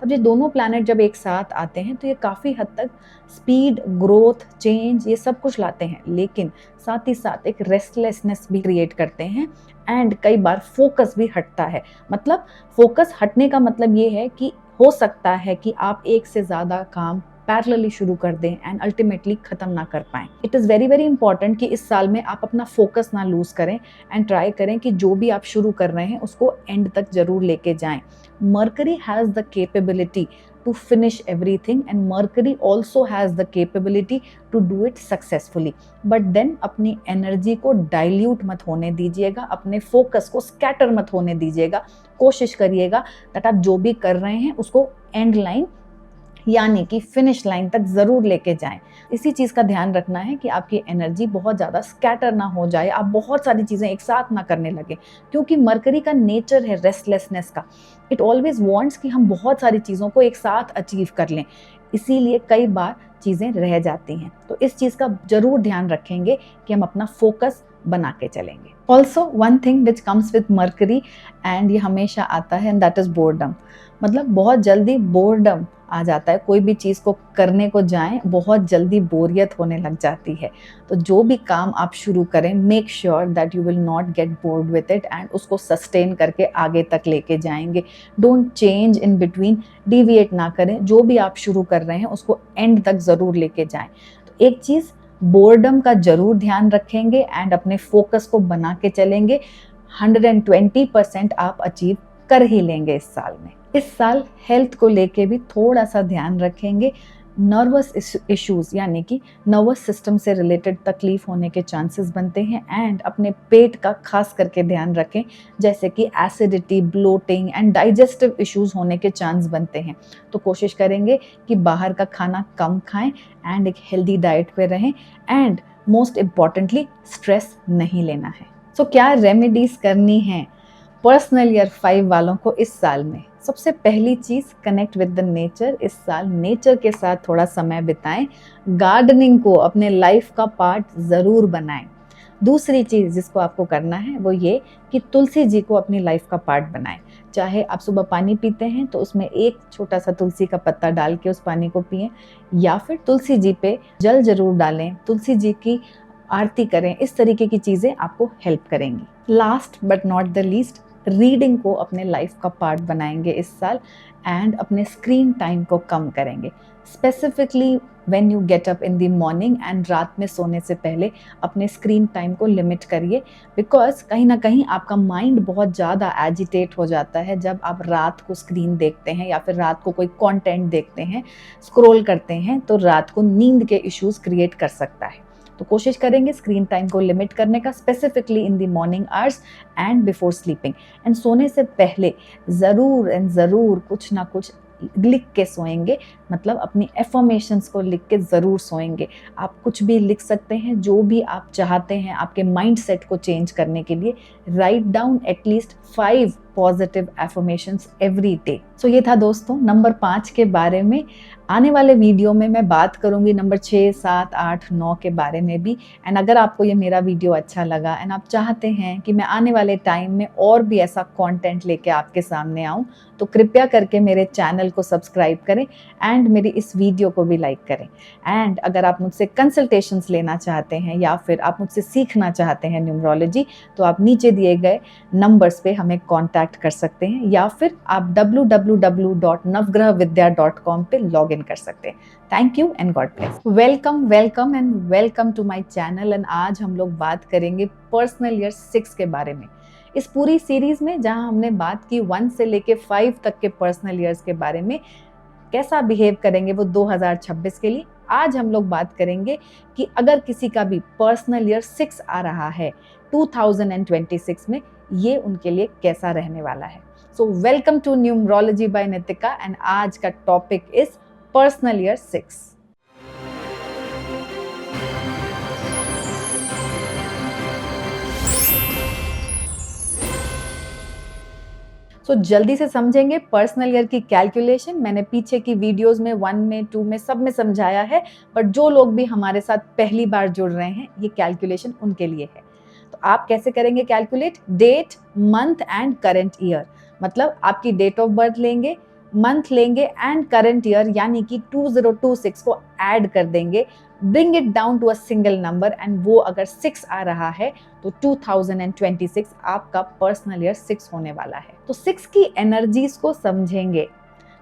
[SPEAKER 1] अब ये दोनों प्लैनेट जब एक साथ आते हैं तो ये काफ़ी हद तक स्पीड, ग्रोथ, चेंज ये सब कुछ लाते हैं, लेकिन साथ ही साथ एक रेस्टलेसनेस भी क्रिएट करते हैं एंड कई बार फोकस भी हटता है। मतलब फोकस हटने का मतलब ये है कि हो सकता है कि आप एक से ज़्यादा काम पैरेलली शुरू कर दें एंड अल्टीमेटली खत्म ना कर पाएं। It is very very important कि इस साल में आप अपना फोकस ना लूज करें एंड ट्राई करें कि जो भी आप शुरू कर रहे हैं उसको एंड तक जरूर लेके जाएं। Mercury has the capability to finish everything and Mercury also has the capability to do it successfully, but then अपनी एनर्जी को डाइल्यूट मत होने दीजिएगा, अपने फोकस को स्कैटर मत होने दीजिएगा। कोशिश करिएगा दैट आप जो भी कर रहे हैं उसको एंड लाइन यानी कि फिनिश लाइन तक ज़रूर लेके जाएं। इसी चीज़ का ध्यान रखना है कि आपकी एनर्जी बहुत ज़्यादा स्कैटर ना हो जाए, आप बहुत सारी चीज़ें एक साथ ना करने लगे, क्योंकि मरकरी का नेचर है रेस्टलेसनेस का। इट ऑलवेज वांट्स कि हम बहुत सारी चीज़ों को एक साथ अचीव कर लें, इसीलिए कई बार चीज़ें रह जाती हैं। तो इस चीज़ का ज़रूर ध्यान रखेंगे कि हम अपना फोकस बना के चलेंगे। Also one thing which comes with mercury and ये हमेशा आता है एंड दैट इज़ बोर्डम। मतलब बहुत जल्दी बोर्डम आ जाता है, कोई भी चीज़ को करने को जाएं बहुत जल्दी बोरियत होने लग जाती है। तो जो भी काम आप शुरू करें make sure that you will not get bored with it and उसको सस्टेन करके आगे तक लेके जाएंगे। Don't change in between, deviate ना करें, जो भी आप शुरू कर रहे हैं उसको एंड तक ज़रूर लेके जाएं। तो एक चीज़ बोर्डम का ज़रूर ध्यान रखेंगे एंड अपने फोकस को बना के चलेंगे। 120% आप अचीव कर ही लेंगे इस साल में। इस साल हेल्थ को लेके भी थोड़ा सा ध्यान रखेंगे। नर्वस इश्यूज यानी कि नर्वस सिस्टम से रिलेटेड तकलीफ होने के चांसेस बनते हैं एंड अपने पेट का खास करके ध्यान रखें, जैसे कि acidity, bloating and digestive issues होने के चांस बनते हैं। तो कोशिश करेंगे कि बाहर का खाना कम खाएं एंड एक हेल्दी डाइट पे रहें एंड मोस्ट इम्पॉर्टेंटली स्ट्रेस नहीं लेना है। सो क्या रेमेडीज करनी है पर्सनल ईयर 5 वालों को इस साल में? सबसे पहली चीज़, कनेक्ट विद द नेचर। इस साल नेचर के साथ थोड़ा समय बिताएं, गार्डनिंग को अपने लाइफ का पार्ट ज़रूर बनाएं। दूसरी चीज़ जिसको आपको करना है वो ये कि तुलसी जी को अपनी लाइफ का पार्ट बनाएं। चाहे आप सुबह पानी पीते हैं तो उसमें एक छोटा सा तुलसी का पत्ता डाल के उस पानी को पिएं, या फिर तुलसी जी पे जल जरूर डालें, तुलसी जी की आरती करें। इस तरीके की चीज़ें आपको हेल्प करेंगी। Last but not the least, reading को अपने लाइफ का पार्ट बनाएंगे इस साल एंड अपने स्क्रीन टाइम को कम करेंगे। Specifically when you get up in the morning and रात में सोने से पहले अपने स्क्रीन टाइम को लिमिट करिए, बिकॉज कहीं ना कहीं आपका माइंड बहुत ज़्यादा एजिटेट हो जाता है जब आप रात को स्क्रीन देखते हैं या फिर रात को कोई कंटेंट देखते हैं, स्क्रॉल करते हैं, तो रात को नींद के इश्यूज क्रिएट कर सकता है। तो कोशिश करेंगे स्क्रीन टाइम को लिमिट करने का, specifically in the morning hours and before sleeping. And सोने से पहले ज़रूर कुछ ना कुछ लिख के सोएंगे, मतलब अपनी एफर्मेशंस को लिख के ज़रूर सोएंगे। आप कुछ भी लिख सकते हैं, जो भी आप चाहते हैं आपके माइंड सेट को चेंज करने के लिए। Right down at least 5 positive affirmations every day. So ये था दोस्तों नंबर 5 के बारे में। आने वाले वीडियो में मैं बात करूंगी नंबर 6, 7, 8, 9 के बारे में भी। एंड अगर आपको ये मेरा वीडियो अच्छा लगा एंड आप चाहते हैं कि मैं आने वाले टाइम में और भी ऐसा कंटेंट लेके आपके सामने आऊं, तो कृपया करके मेरे चैनल को सब्सक्राइब करें एंड मेरी इस वीडियो को भी लाइक करें। एंड अगर आप मुझसे कंसल्टेशंस लेना चाहते हैं या फिर आप मुझसे सीखना चाहते हैं न्यूमरोलॉजी, तो आप नीचे दिए गए नंबर्स पे हमें कॉन्टैक्ट कर सकते हैं या फिर आप www.navgrahvidya.com पे लॉग इन कर सकते हैं। Thank you and God bless. Welcome and welcome to my channel. And आज हम लोग बात करेंगे पर्सनल ईयर 6 के बारे में। इस पूरी सीरीज में जहां हमने बात की 1 से लेके 5 तक के पर्सनल ईयर्स के बारे में, कैसा बिहेव करेंगे वो 2026 के लिए, आज हम लोग बात करेंगे कि अगर किसी का भी पर्सनल ईयर 6 आ रहा है 2026 में, ये उनके लिए कैसा रहने वाला है। So welcome to numerology by Nitika and आज का टॉपिक इज पर्सनल ईयर 6। तो जल्दी से समझेंगे पर्सनल ईयर की कैलकुलेशन। मैंने पीछे की वीडियोस में 1 में 2 में सब में समझाया है, बट जो लोग भी हमारे साथ पहली बार जुड़ रहे हैं, ये कैलकुलेशन उनके लिए है। तो आप कैसे करेंगे calculate? Date, month and current year, मतलब आपकी डेट ऑफ बर्थ लेंगे, मंथ लेंगे एंड करंट ईयर यानी कि 2026 को ऐड कर देंगे, bring it down to a single number, and वो अगर 6 आ रहा है तो 2026 आपका पर्सनल ईयर 6 होने वाला है। तो 6 की एनर्जीज को समझेंगे।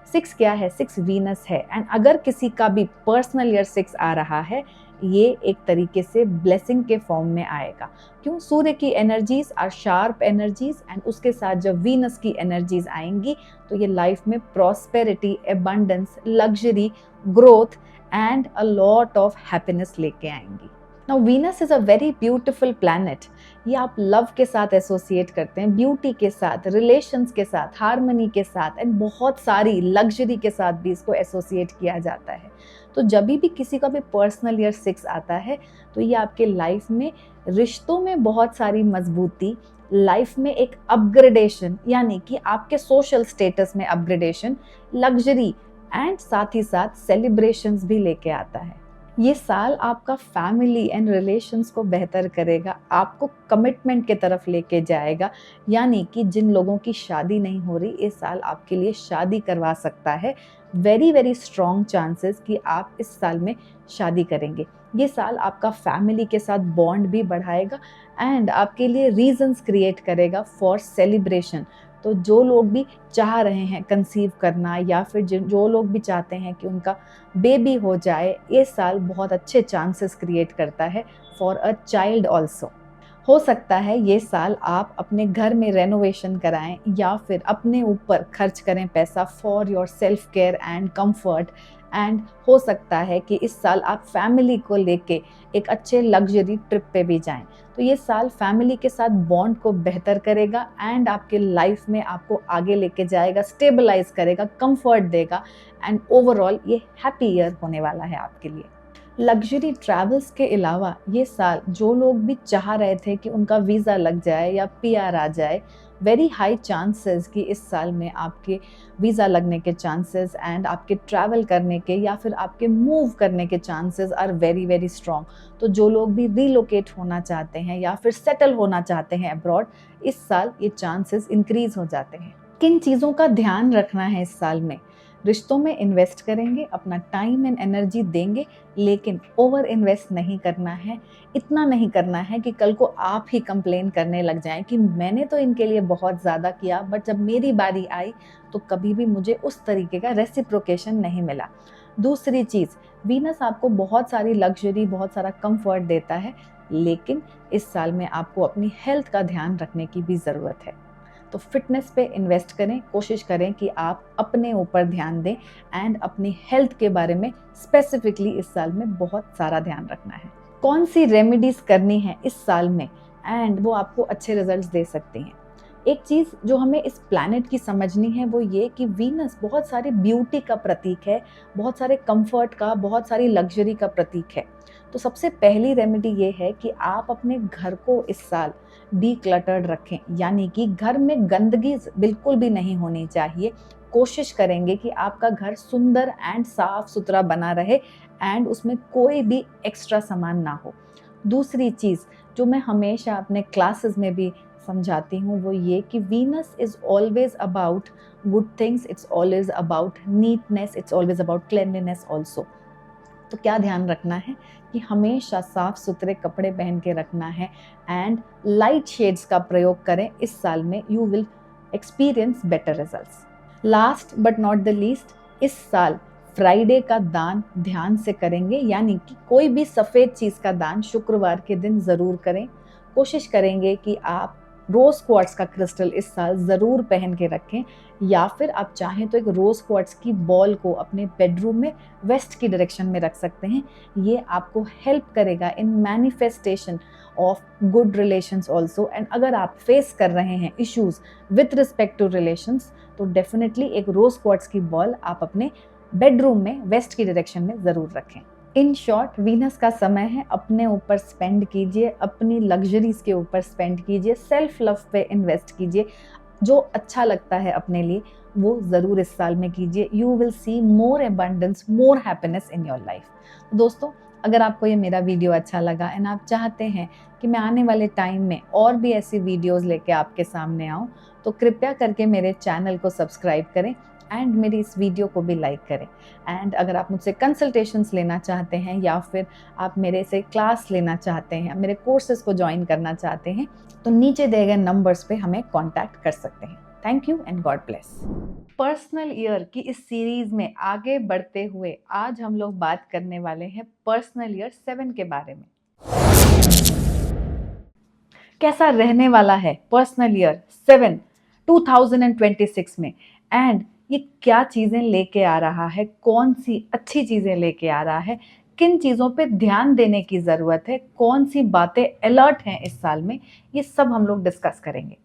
[SPEAKER 1] 6 क्या है? 6 वीनस है। एंड अगर किसी का भी पर्सनल ईयर 6 आ रहा है, ये एक तरीके से ब्लेसिंग के फॉर्म में आएगा। क्यों? सूर्य की energies are sharp energies and उसके साथ जब वीनस की एनर्जीज आएंगी तो ये लाइफ में prosperity, abundance, luxury, growth and a lot of happiness लेके आएंगी। Now Venus is a very beautiful planet. ये आप लव के साथ एसोसिएट करते हैं, ब्यूटी के साथ, रिलेशंस के साथ, हार्मनी के साथ एंड बहुत सारी लग्जरी के साथ भी इसको एसोसिएट किया जाता है। तो जब भी किसी का भी पर्सनल ईयर 6 आता है तो ये आपके लाइफ में रिश्तों में बहुत सारी मजबूती, लाइफ में एक अपग्रेडेशन यानी कि आपके सोशल स्टेटस में अपग्रेडेशन, लग्जरी एंड साथ ही साथ सेलिब्रेशंस भी लेके आता है। ये साल आपका फैमिली एंड रिलेशंस को बेहतर करेगा, आपको कमिटमेंट के तरफ लेके जाएगा, यानी कि जिन लोगों की शादी नहीं हो रही, ये साल आपके लिए शादी करवा सकता है। वेरी स्ट्रॉन्ग चांसेस कि आप इस साल में शादी करेंगे। ये साल आपका फैमिली के साथ बॉन्ड भी बढ़ाएगा एंड आपके लिए रीजंस क्रिएट करेगा फॉर सेलिब्रेशन। तो जो लोग भी चाह रहे हैं कंसीव करना या फिर जो लोग भी चाहते हैं कि उनका बेबी हो जाए, ये साल बहुत अच्छे चांसेस क्रिएट करता है फॉर अ चाइल्ड ऑल्सो। हो सकता है ये साल आप अपने घर में रेनोवेशन कराएं या फिर अपने ऊपर खर्च करें पैसा for your self care and comfort. And हो सकता है कि इस साल आप फैमिली को लेके एक अच्छे लग्जरी ट्रिप पे भी जाएं। तो ये साल फैमिली के साथ बॉन्ड को बेहतर करेगा एंड आपके लाइफ में आपको आगे लेके जाएगा, स्टेबलाइज करेगा, कंफर्ट देगा एंड ओवरऑल ये हैप्पी ईयर होने वाला है आपके लिए। लग्जरी ट्रैवल्स के अलावा ये साल जो लोग भी चाह रहे थे कि उनका वीज़ा लग जाए या पीआर आ जाए, वेरी हाई चांसेस कि इस साल में आपके वीज़ा लगने के चांसेस एंड आपके ट्रैवल करने के या फिर आपके मूव करने के चांसेस आर वेरी स्ट्रॉन्ग। तो जो लोग भी रीलोकेट होना चाहते हैं या फिर सेटल होना चाहते हैं अब्रॉड, इस साल ये चांसेस इंक्रीज हो जाते हैं। किन चीज़ों का ध्यान रखना है इस साल में? रिश्तों में इन्वेस्ट करेंगे, अपना टाइम एंड एनर्जी देंगे, लेकिन ओवर इन्वेस्ट नहीं करना है। इतना नहीं करना है कि कल को आप ही कंप्लेन करने लग जाएं कि मैंने तो इनके लिए बहुत ज़्यादा किया, बट जब मेरी बारी आई तो कभी भी मुझे उस तरीके का रेसिप्रोकेशन नहीं मिला। दूसरी चीज़, वीनस आपको बहुत सारी लग्जरी, बहुत सारा कंफर्ट देता है, लेकिन इस साल में आपको अपनी हेल्थ का ध्यान रखने की भी ज़रूरत है। तो फिटनेस पे इन्वेस्ट करें, कोशिश करें कि आप अपने ऊपर ध्यान दें एंड अपनी हेल्थ के बारे में स्पेसिफिकली इस साल में बहुत सारा ध्यान रखना है। कौन सी रेमेडीज करनी है इस साल में एंड वो आपको अच्छे रिजल्ट्स दे सकती हैं। एक चीज़ जो हमें इस प्लैनेट की समझनी है वो ये कि वीनस बहुत सारी ब्यूटी का प्रतीक है, बहुत सारे कंफर्ट का, बहुत सारी लग्जरी का प्रतीक है। तो सबसे पहली रेमेडी ये है कि आप अपने घर को इस साल डीक्लटर्ड रखें, यानी कि घर में गंदगी बिल्कुल भी नहीं होनी चाहिए। कोशिश करेंगे कि आपका घर सुंदर एंड साफ सुथरा बना रहे एंड उसमें कोई भी एक्स्ट्रा सामान ना हो। दूसरी चीज़ जो मैं हमेशा अपने क्लासेस में भी समझाती हूँ वो ये कि Venus is always about good things, it's always about neatness, it's always about cleanliness also. तो क्या ध्यान रखना है कि हमेशा साफ सुथरे कपड़े पहन के रखना है एंड लाइट शेड्स का प्रयोग करें। इस साल में you will experience better results. Last but not the least, इस साल फ्राइडे का दान ध्यान से करेंगे, यानी कि कोई भी सफ़ेद चीज़ का दान शुक्रवार के दिन ज़रूर करें। कोशिश करेंगे कि आप रोज़ क्वार्ट्स का क्रिस्टल इस साल ज़रूर पहन के रखें, या फिर आप चाहें तो एक रोज़ क्वार्ट्स की बॉल को अपने बेडरूम में वेस्ट की डायरेक्शन में रख सकते हैं। ये आपको हेल्प करेगा in manifestation of good relations also. And अगर आप फेस कर रहे हैं issues with respect to relations तो डेफिनेटली एक रोज़ क्वार्ट्स की बॉल आप अपने बेडरूम में वेस्ट की डायरेक्शन में ज़रूर रखें। इन शॉर्ट, वीनस का समय है, अपने ऊपर स्पेंड कीजिए, अपनी लग्जरीज के ऊपर स्पेंड कीजिए, सेल्फ लव पे इन्वेस्ट कीजिए। जो अच्छा लगता है अपने लिए वो ज़रूर इस साल में कीजिए। You will C more abundance, more happiness in your life. दोस्तों, अगर आपको ये मेरा वीडियो अच्छा लगा एंड आप चाहते हैं कि मैं आने वाले टाइम में और भी ऐसी वीडियोस लेके आपके सामने आऊँ, तो कृपया करके मेरे चैनल को सब्सक्राइब करें एंड मेरी इस वीडियो को भी लाइक करें। एंड अगर आप मुझसे कंसल्टेशंस लेना चाहते हैं या फिर आप मेरे से क्लास लेना चाहते हैं, मेरे कोर्सेज को ज्वाइन करना चाहते हैं, तो नीचे दिए गए नंबर्स पे हमें कांटेक्ट कर सकते हैं। Thank you and God bless. Personal year की इस सीरीज में आगे बढ़ते हुए आज हम लोग बात करने वाले हैं पर्सनल ईयर 7 के बारे में। कैसा रहने वाला है पर्सनल ईयर 7 2026 में, एंड ये क्या चीज़ें लेके आ रहा है, कौन सी अच्छी चीज़ें लेके आ रहा है, किन चीज़ों पे ध्यान देने की ज़रूरत है, कौन सी बातें अलर्ट हैं इस साल में, ये सब हम लोग डिस्कस करेंगे।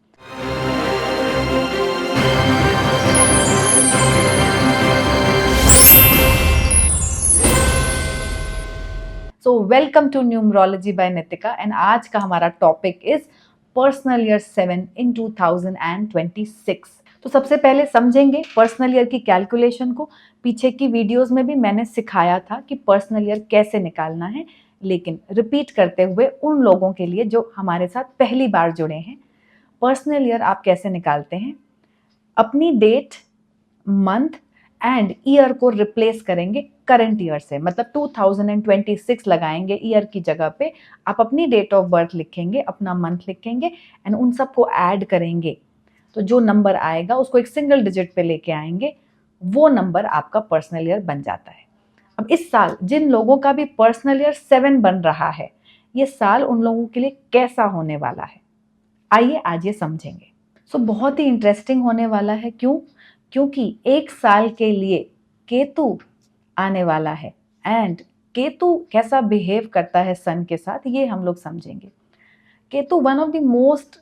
[SPEAKER 1] So welcome to numerology by Nitika and आज का हमारा topic is personal year 7 in 2026। तो सबसे पहले समझेंगे पर्सनल ईयर की कैलकुलेशन को। पीछे की वीडियोस में भी मैंने सिखाया था कि पर्सनल ईयर कैसे निकालना है, लेकिन रिपीट करते हुए उन लोगों के लिए जो हमारे साथ पहली बार जुड़े हैं, पर्सनल ईयर आप कैसे निकालते हैं। अपनी डेट, मंथ एंड ईयर को रिप्लेस करेंगे करंट ईयर से, मतलब 2026 लगाएंगे ईयर की जगह पे। आप अपनी डेट ऑफ बर्थ लिखेंगे, अपना मंथ लिखेंगे एंड उन सबको ऐड करेंगे, तो जो नंबर आएगा उसको एक सिंगल डिजिट पे लेके आएंगे, वो नंबर आपका पर्सनल ईयर बन जाता है। अब इस साल जिन लोगों का भी पर्सनल ईयर 7 बन रहा है, ये साल उन लोगों के लिए कैसा होने वाला है, आइए आज ये समझेंगे। बहुत ही इंटरेस्टिंग होने वाला है। क्यों? क्योंकि एक साल के लिए केतु आने वाला है एंड केतु कैसा बिहेव करता है सन के साथ, ये हम लोग समझेंगे। Ketu one of the most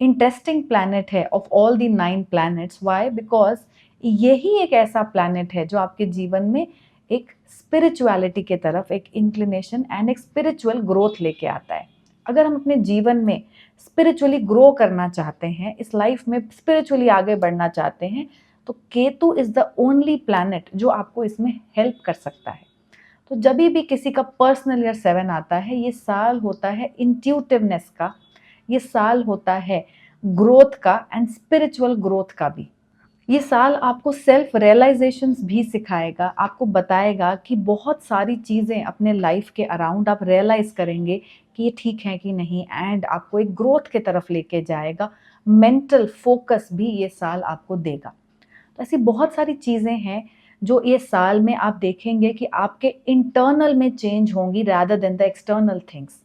[SPEAKER 1] interesting planet है of all the 9 planets. Why? Because यही एक ऐसा प्लैनेट है जो आपके जीवन में एक स्पिरिचुअलिटी के तरफ एक इंक्लिनेशन एंड एक स्पिरिचुअल ग्रोथ लेके आता है। अगर हम अपने जीवन में स्पिरिचुअली ग्रो करना चाहते हैं, इस लाइफ में स्पिरिचुअली आगे बढ़ना चाहते हैं, तो Ketu is the only planet जो आपको इसमें हेल्प कर सकता है। तो जब भी किसी का पर्सनल ईयर 7 आता है, ये साल होता है इंट्यूटिवनेस का, ये साल होता है ग्रोथ का एंड स्पिरिचुअल ग्रोथ का भी। ये साल आपको सेल्फ रियलाइजेशंस भी सिखाएगा, आपको बताएगा कि बहुत सारी चीज़ें अपने लाइफ के अराउंड आप रियलाइज़ करेंगे कि ये ठीक है कि नहीं, एंड आपको एक ग्रोथ की तरफ लेके जाएगा। मेंटल फोकस भी ये साल आपको देगा। तो ऐसी बहुत सारी चीज़ें हैं जो ये साल में आप देखेंगे कि आपके इंटरनल में चेंज होंगी rather than the external things.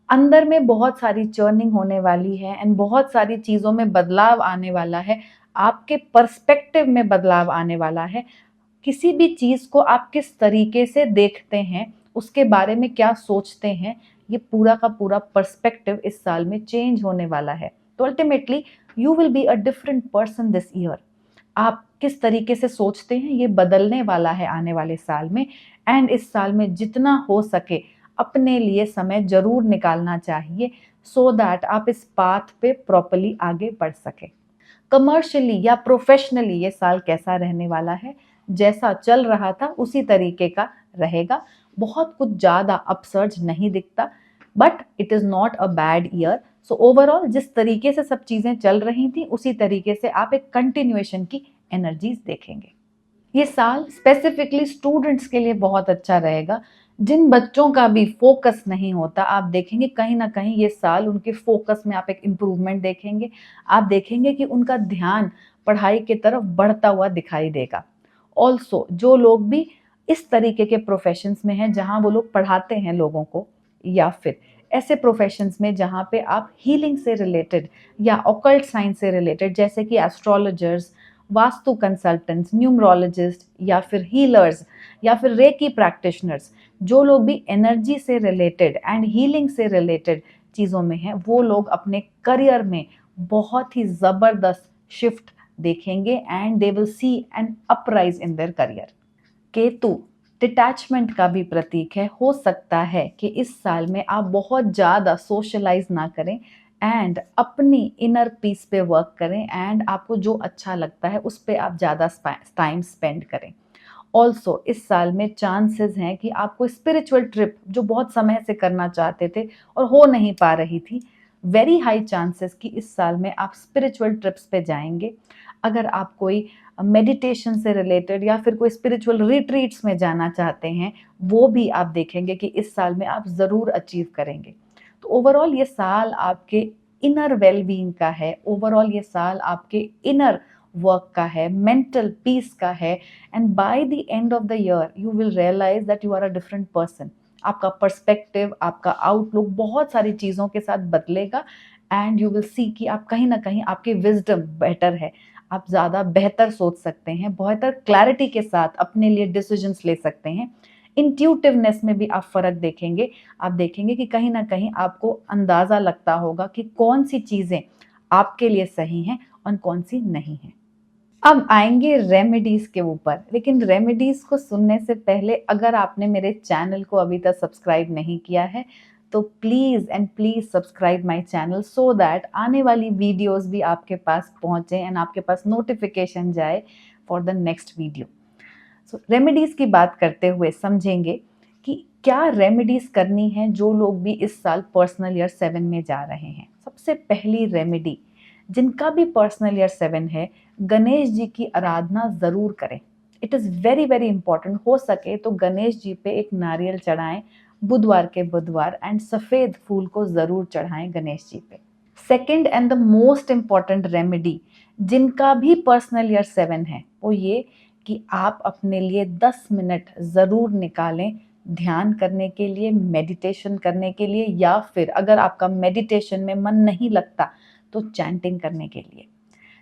[SPEAKER 1] अंदर में बहुत सारी चर्निंग होने वाली है एंड बहुत सारी चीज़ों में बदलाव आने वाला है। आपके पर्सपेक्टिव में बदलाव आने वाला है। किसी भी चीज़ को आप किस तरीके से देखते हैं, उसके बारे में क्या सोचते हैं, ये पूरा का पूरा पर्सपेक्टिव इस साल में चेंज होने वाला है। तो ultimately you will be a different person this year. आप किस तरीके से सोचते हैं ये बदलने वाला है आने वाले साल में। एंड इस साल में जितना हो सके अपने लिए समय जरूर निकालना चाहिए, सो दैट आप इस पाथ पे प्रॉपरली आगे बढ़ सके। कमर्शियली या प्रोफेशनली ये साल कैसा रहने वाला है, जैसा चल रहा था उसी तरीके का रहेगा। बहुत कुछ ज़्यादा अपसर्ज नहीं दिखता, but it is not a bad year. So overall जिस तरीके से सब चीज़ें चल रही थी उसी तरीके से आप एक कंटिन्यूएशन की एनर्जीज देखेंगे। ये साल स्पेसिफिकली स्टूडेंट्स के लिए बहुत अच्छा रहेगा। जिन बच्चों का भी फोकस नहीं होता, आप देखेंगे कहीं ना कहीं ये साल उनके फोकस में आप एक इम्प्रूवमेंट देखेंगे। आप देखेंगे कि उनका ध्यान पढ़ाई की तरफ बढ़ता हुआ दिखाई देगा। ऑल्सो जो लोग भी इस तरीके के प्रोफेशंस में हैं जहाँ वो लोग पढ़ाते हैं लोगों को, या फिर ऐसे प्रोफेशंस में जहाँ पे आप हीलिंग से रिलेटेड या ऑकल्ट साइंस से रिलेटेड, जैसे कि एस्ट्रोलॉजर्स, वास्तु कंसल्टेंट्स, न्यूमरोलॉजिस्ट, या फिर हीलर्स, या फिर रेकी प्रैक्टिशनर्स, जो लोग भी एनर्जी से रिलेटेड एंड हीलिंग से रिलेटेड चीज़ों में हैं, वो लोग अपने करियर में बहुत ही ज़बरदस्त शिफ्ट देखेंगे and they will see an uprise in their career. Ketu detachment का भी प्रतीक है। हो सकता है कि इस साल में आप बहुत ज़्यादा सोशलाइज ना करें एंड अपनी इनर पीस पे वर्क करें, एंड आपको जो अच्छा लगता है उस पर आप ज़्यादा टाइम स्पेंड करें। ऑल्सो इस साल में चांसेस हैं कि आपको स्पिरिचुअल ट्रिप जो बहुत समय से करना चाहते थे और हो नहीं पा रही थी, वेरी हाई चांसेस कि इस साल में आप स्पिरिचुअल ट्रिप्स पे जाएंगे। अगर आप कोई मेडिटेशन से रिलेटेड या फिर कोई स्पिरिचुअल रिट्रीट्स में जाना चाहते हैं, वो भी आप देखेंगे कि इस साल में आप ज़रूर अचीव करेंगे। तो ओवरऑल ये साल आपके इनर वेलबींग का है। ओवरऑल ये साल आपके इनर वर्क का है, मेंटल पीस का है। And by the end of the year you will realise that you are a different person. आपका पर्सपेक्टिव, आपका आउटलुक बहुत सारी चीज़ों के साथ बदलेगा एंड यू विल सी कि आप कहीं ना कहीं आपकी विजडम बेटर है। आप ज़्यादा बेहतर सोच सकते हैं, बेहतर क्लैरिटी के साथ अपने लिए डिसीजंस ले सकते हैं। इंट्यूटिवनेस में भी आप फ़र्क देखेंगे। आप देखेंगे कि कहीं ना कहीं आपको अंदाज़ा लगता होगा कि कौन सी चीज़ें आपके लिए सही हैं और कौन सी नहीं हैं। अब आएंगे रेमेडीज के ऊपर, लेकिन रेमेडीज को सुनने से पहले अगर आपने मेरे चैनल को अभी तक सब्सक्राइब नहीं किया है तो please and please subscribe my channel, so that आने वाली वीडियोस भी आपके पास पहुंचे एंड आपके पास नोटिफिकेशन जाए for the next video. So remedies की बात करते हुए समझेंगे कि क्या रेमेडीज करनी है जो लोग भी इस साल पर्सनल ईयर 7 में जा रहे हैं। सबसे पहली रेमेडी, जिनका भी पर्सनल ईयर 7 है, गणेश जी की आराधना ज़रूर करें। It is very very important. हो सके तो गणेश जी पे एक नारियल चढ़ाएं बुधवार के बुधवार, एंड सफ़ेद फूल को ज़रूर चढ़ाएं गणेश जी पे। Second and the most important remedy, जिनका भी पर्सनल ईयर 7 है, वो ये कि आप अपने लिए 10 मिनट ज़रूर निकालें ध्यान करने के लिए, मेडिटेशन करने के लिए, या फिर अगर आपका मेडिटेशन में मन नहीं लगता तो चैंटिंग करने के लिए।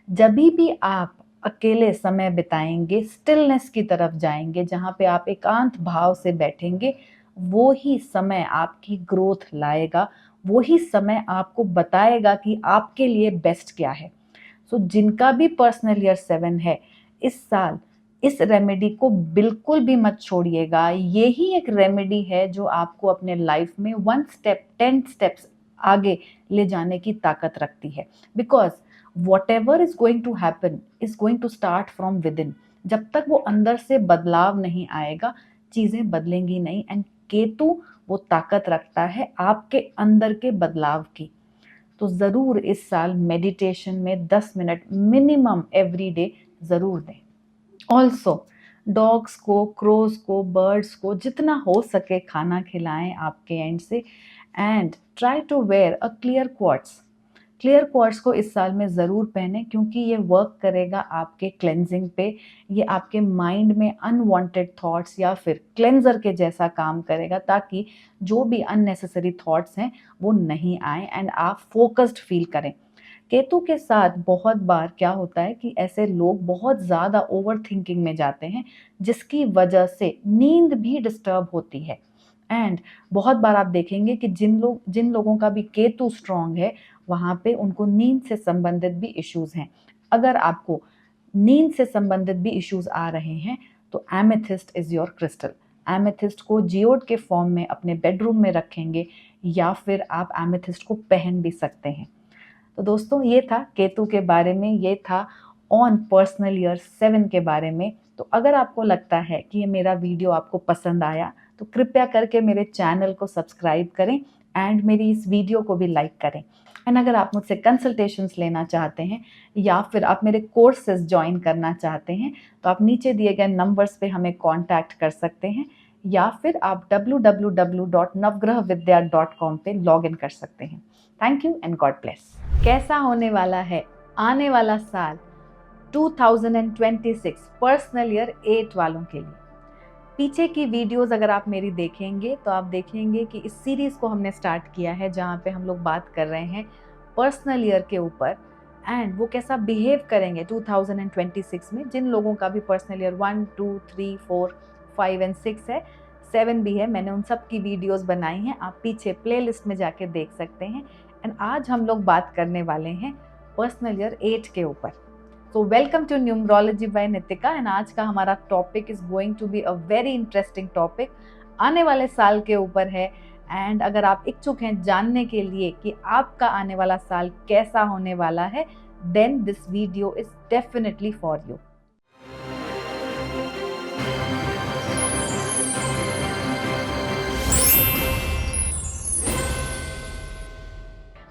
[SPEAKER 1] जब भी आप अकेले समय बिताएंगे, स्टिलनेस की तरफ जाएंगे, जहाँ पे आप एकांत भाव से बैठेंगे, वो ही समय आपकी ग्रोथ लाएगा। वो ही समय आपको बताएगा कि आपके लिए बेस्ट क्या है। सो जिनका भी पर्सनल ईयर 7 है, इस साल इस रेमेडी को बिल्कुल भी मत छोड़िएगा। ये ही एक रेमेडी है जो आपको अपने लाइफ में 1 स्टेप 10 स्टेप्स आगे ले जाने की ताकत रखती है। Because whatever is going to happen is going to start from within। जब तक वो अंदर से बदलाव नहीं आएगा, चीज़ें बदलेंगी नहीं। एंड केतु वो ताकत रखता है आपके अंदर के बदलाव की। तो ज़रूर इस साल मेडिटेशन में 10 मिनट मिनिमम एवरी डे ज़रूर दें। ऑल्सो डॉग्स को, क्रोज को, बर्ड्स को जितना हो सके खाना खिलाएं आपके एंड से। And try to wear a clear quartz. Clear quartz को इस साल में ज़रूर पहने, क्योंकि ये वर्क करेगा आपके क्लेंजिंग पे। ये आपके माइंड में अनवांटेड थॉट्स या फिर क्लेंजर के जैसा काम करेगा, ताकि जो भी अननेसेसरी थॉट्स हैं वो नहीं आए एंड आप फोकस्ड फील करें। केतु के साथ बहुत बार क्या होता है कि ऐसे लोग बहुत ज़्यादा ओवर थिंकिंग में जाते हैं, जिसकी वजह से नींद भी डिस्टर्ब होती है। एंड बहुत बार आप देखेंगे कि जिन लोगों का भी केतु स्ट्रांग है, वहाँ पे उनको नींद से संबंधित भी इश्यूज हैं। अगर आपको नींद से संबंधित भी इश्यूज आ रहे हैं, तो amethyst is your crystal. Amethyst को जियोड के फॉर्म में अपने बेडरूम में रखेंगे, या फिर आप एमेथिस्ट को पहन भी सकते हैं। तो दोस्तों, ये था केतु के बारे में, ये था ऑन पर्सनल ईयर 7 के बारे में। तो अगर आपको लगता है कि ये मेरा वीडियो आपको पसंद आया, तो कृपया करके मेरे चैनल को सब्सक्राइब करें एंड मेरी इस वीडियो को भी लाइक करें। एंड अगर आप मुझसे कंसल्टेशंस लेना चाहते हैं, या फिर आप मेरे कोर्सेज ज्वाइन करना चाहते हैं, तो आप नीचे दिए गए नंबर्स पे हमें कांटेक्ट कर सकते हैं, या फिर आप www.navgrahvidya.com पे लॉग इन कर सकते हैं। Thank you and God bless. कैसा होने वाला है आने वाला साल 2026 पर्सनल ईयर 8 वालों के लिए? पीछे की वीडियोस अगर आप मेरी देखेंगे, तो आप देखेंगे कि इस सीरीज को हमने स्टार्ट किया है, जहाँ पे हम लोग बात कर रहे हैं पर्सनल ईयर के ऊपर, एंड वो कैसा बिहेव करेंगे 2026 में। जिन लोगों का भी पर्सनल ईयर 1, 2, 3, 4, 5 एंड 6 है, 7 भी है, मैंने उन सब की वीडियोस बनाई हैं, आप पीछे प्लेलिस्ट में जाके देख सकते हैं। एंड आज हम लोग बात करने वाले हैं पर्सनल ईयर 8 के ऊपर। So welcome to Numerology by Nitika, and आज का हमारा topic is going to be a very interesting topic, आने वाले साल के ऊपर है। एंड अगर आप इच्छुक हैं जानने के लिए कि आपका आने वाला साल कैसा होने वाला है, then this video is definitely for you.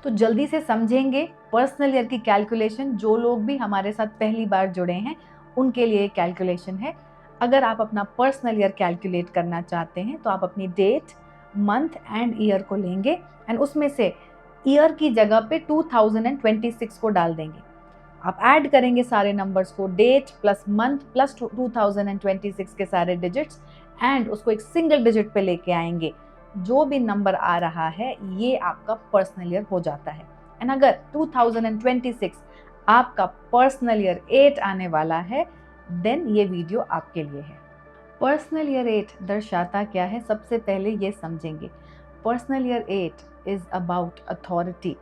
[SPEAKER 1] तो जल्दी से समझेंगे पर्सनल ईयर की कैलकुलेशन। जो लोग भी हमारे साथ पहली बार जुड़े हैं, उनके लिए कैलकुलेशन है। अगर आप अपना पर्सनल ईयर कैलकुलेट करना चाहते हैं, तो आप अपनी डेट, मंथ एंड ईयर को लेंगे, एंड उसमें से ईयर की जगह पे 2026 को डाल देंगे। आप ऐड करेंगे सारे नंबर्स को, डेट प्लस मंथ प्लस 2026 के सारे डिजिट्स, एंड उसको एक सिंगल डिजिट पे लेके आएंगे। जो भी नंबर आ रहा है, ये आपका पर्सनल ईयर हो जाता है। एंड अगर 2026 आपका पर्सनल ईयर 8 आने वाला है, देन ये वीडियो आपके लिए है। पर्सनल ईयर 8 दर्शाता क्या है, सबसे पहले ये समझेंगे। Personal year 8 is about authority.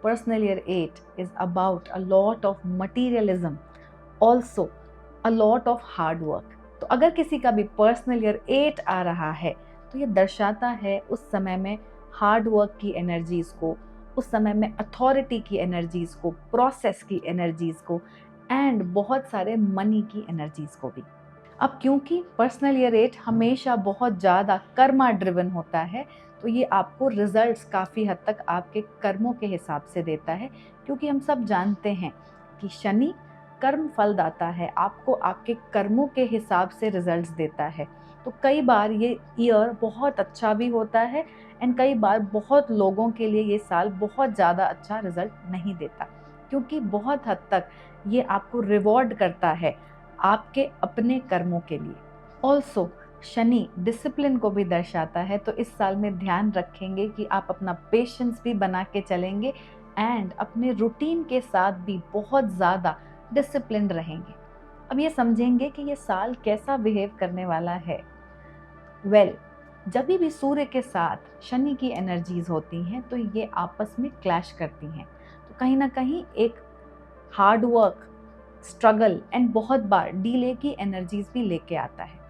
[SPEAKER 1] Personal year 8 is about a lot of materialism, also a lot of hard work। तो अगर किसी का भी पर्सनल ईयर 8 आ रहा है, तो ये दर्शाता है उस समय में हार्ड वर्क की एनर्जीज को, उस समय में अथॉरिटी की एनर्जीज को, प्रोसेस की एनर्जीज को, एंड बहुत सारे मनी की एनर्जीज को भी। अब क्योंकि पर्सनल ईयर 8 हमेशा बहुत ज़्यादा कर्मा ड्रिवन होता है, तो ये आपको रिजल्ट्स काफ़ी हद तक आपके कर्मों के हिसाब से देता है, क्योंकि हम सब जानते हैं कि शनि कर्म फल दाता है, आपको आपके कर्मों के हिसाब से रिजल्ट्स देता है। तो कई बार ये ईयर बहुत अच्छा भी होता है, एंड कई बार बहुत लोगों के लिए ये साल बहुत ज़्यादा अच्छा रिजल्ट नहीं देता, क्योंकि बहुत हद तक ये आपको रिवॉर्ड करता है आपके अपने कर्मों के लिए। ऑल्सो शनि डिसिप्लिन को भी दर्शाता है, तो इस साल में ध्यान रखेंगे कि आप अपना पेशेंस भी बना के चलेंगे, एंड अपने रूटीन के साथ भी बहुत ज़्यादा डिसिप्लिन रहेंगे। अब ये समझेंगे कि ये साल कैसा बिहेव करने वाला है। जब भी सूर्य के साथ शनि की एनर्जीज होती हैं, तो ये आपस में क्लैश करती हैं, तो कहीं ना कहीं एक हार्ड वर्क, स्ट्रगल एंड बहुत बार डिले की एनर्जीज भी लेके आता है।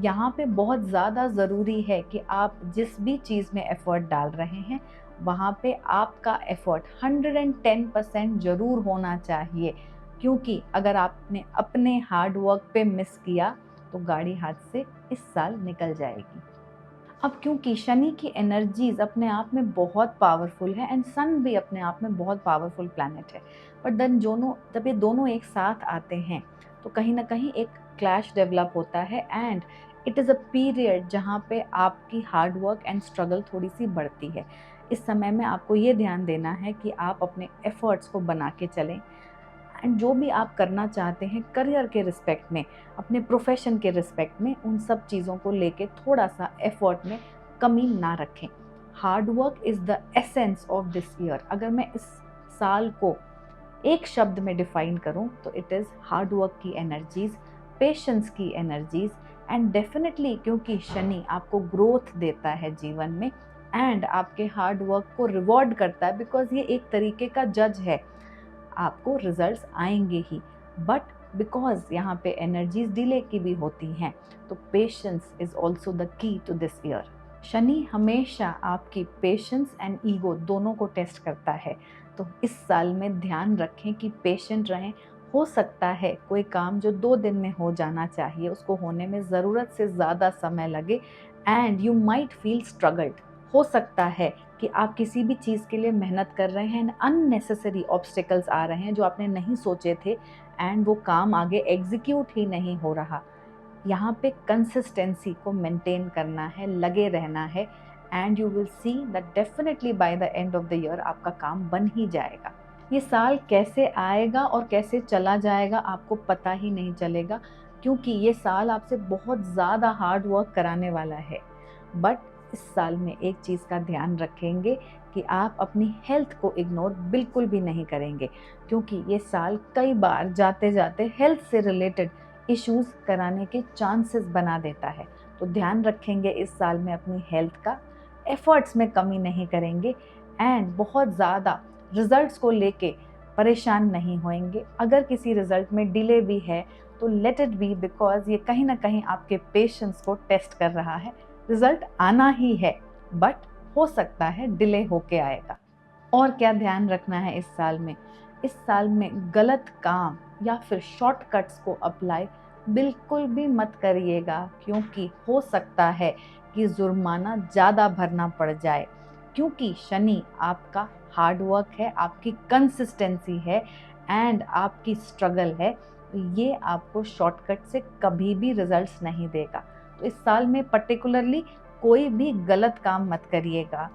[SPEAKER 1] यहाँ पे बहुत ज़्यादा ज़रूरी है कि आप जिस भी चीज़ में एफर्ट डाल रहे हैं, वहाँ पे आपका एफर्ट 110% ज़रूर होना चाहिए, क्योंकि अगर आपने अपने हार्ड वर्क पे मिस किया, तो गाड़ी हाथ से इस साल निकल जाएगी। अब क्योंकि शनि की एनर्जीज अपने आप में बहुत पावरफुल है, एंड सन भी अपने आप में बहुत पावरफुल प्लैनेट है, पर देन जब ये दोनों एक साथ आते हैं, तो कहीं ना कहीं एक क्लैश डेवलप होता है and it is a period जहाँ पे आपकी हार्ड वर्क एंड स्ट्रगल थोड़ी सी बढ़ती है। इस समय में आपको ये ध्यान देना है कि आप अपने एफर्ट्स को बना के चलें एंड जो भी आप करना चाहते हैं करियर के रिस्पेक्ट में, अपने प्रोफेशन के रिस्पेक्ट में, उन सब चीज़ों को लेके थोड़ा सा एफर्ट में कमी ना रखें। Hard work is the essence of this year. अगर मैं इस साल को एक शब्द में डिफाइन करूं तो इट इज़ हार्ड वर्क की एनर्जीज, पेशेंस की एनर्जीज एंड डेफिनेटली क्योंकि शनि आपको ग्रोथ देता है जीवन में एंड आपके हार्ड वर्क को रिवॉर्ड करता है, बिकॉज ये एक तरीके का जज है, आपको रिजल्ट्स आएंगे ही, बट बिकॉज यहाँ पे एनर्जीज डिले की भी होती हैं, तो patience is also the key to this year. Shani हमेशा आपकी पेशेंस एंड ईगो दोनों को टेस्ट करता है, तो इस साल में ध्यान रखें कि पेशेंट रहें। हो सकता है कोई काम जो 2 दिन में हो जाना चाहिए उसको होने में ज़रूरत से ज़्यादा समय लगे and you might feel struggled. हो सकता है कि आप किसी भी चीज़ के लिए मेहनत कर रहे हैं एंड अननेसेसरी ऑब्स्टिकल्स आ रहे हैं जो आपने नहीं सोचे थे एंड वो काम आगे एग्जीक्यूट ही नहीं हो रहा। यहाँ पे कंसिस्टेंसी को मेंटेन करना है, लगे रहना है and you will see that definitely bye the end of the year आपका काम बन ही जाएगा। ये साल कैसे आएगा और कैसे चला जाएगा आपको पता ही नहीं चलेगा, क्योंकि ये साल आपसे बहुत ज़्यादा हार्ड वर्क कराने वाला है। बट इस साल में एक चीज़ का ध्यान रखेंगे कि आप अपनी हेल्थ को इग्नोर बिल्कुल भी नहीं करेंगे, क्योंकि ये साल कई बार जाते जाते हेल्थ से रिलेटेड इश्यूज़ कराने के चांसेस बना देता है। तो ध्यान रखेंगे इस साल में अपनी हेल्थ का, एफर्ट्स में कमी नहीं करेंगे एंड बहुत ज़्यादा रिजल्ट्स को लेके परेशान नहीं होंगे। अगर किसी रिजल्ट में डिले भी है तो लेट इट बी, बिकॉज ये कहीं ना कहीं आपके पेशेंस को टेस्ट कर रहा है। रिजल्ट आना ही है, बट हो सकता है डिले होके आएगा। और क्या ध्यान रखना है इस साल में? इस साल में गलत काम या फिर शॉर्टकट्स को अप्लाई बिल्कुल भी मत करिएगा, क्योंकि हो सकता है कि जुर्माना ज़्यादा भरना पड़ जाए, क्योंकि शनि आपका हार्ड वर्क है, आपकी कंसिस्टेंसी है एंड आपकी स्ट्रगल है। तो ये आपको शॉर्टकट से कभी भी रिजल्ट्स नहीं देगा। तो इस साल में पर्टिकुलरली कोई भी गलत काम मत करिएगा,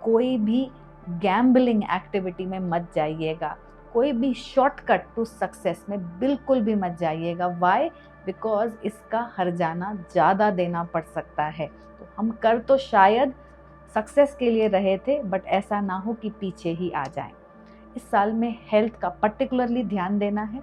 [SPEAKER 1] कोई भी गैम्बलिंग एक्टिविटी में मत जाइएगा, कोई भी शॉर्टकट टू सक्सेस में बिल्कुल भी मत जाइएगा। वाई? बिकॉज इसका हर्जाना ज़्यादा देना पड़ सकता है। तो हम कर तो शायद सक्सेस के लिए रहे थे, बट ऐसा ना हो कि पीछे ही आ जाएं। इस साल में हेल्थ का पर्टिकुलरली ध्यान देना है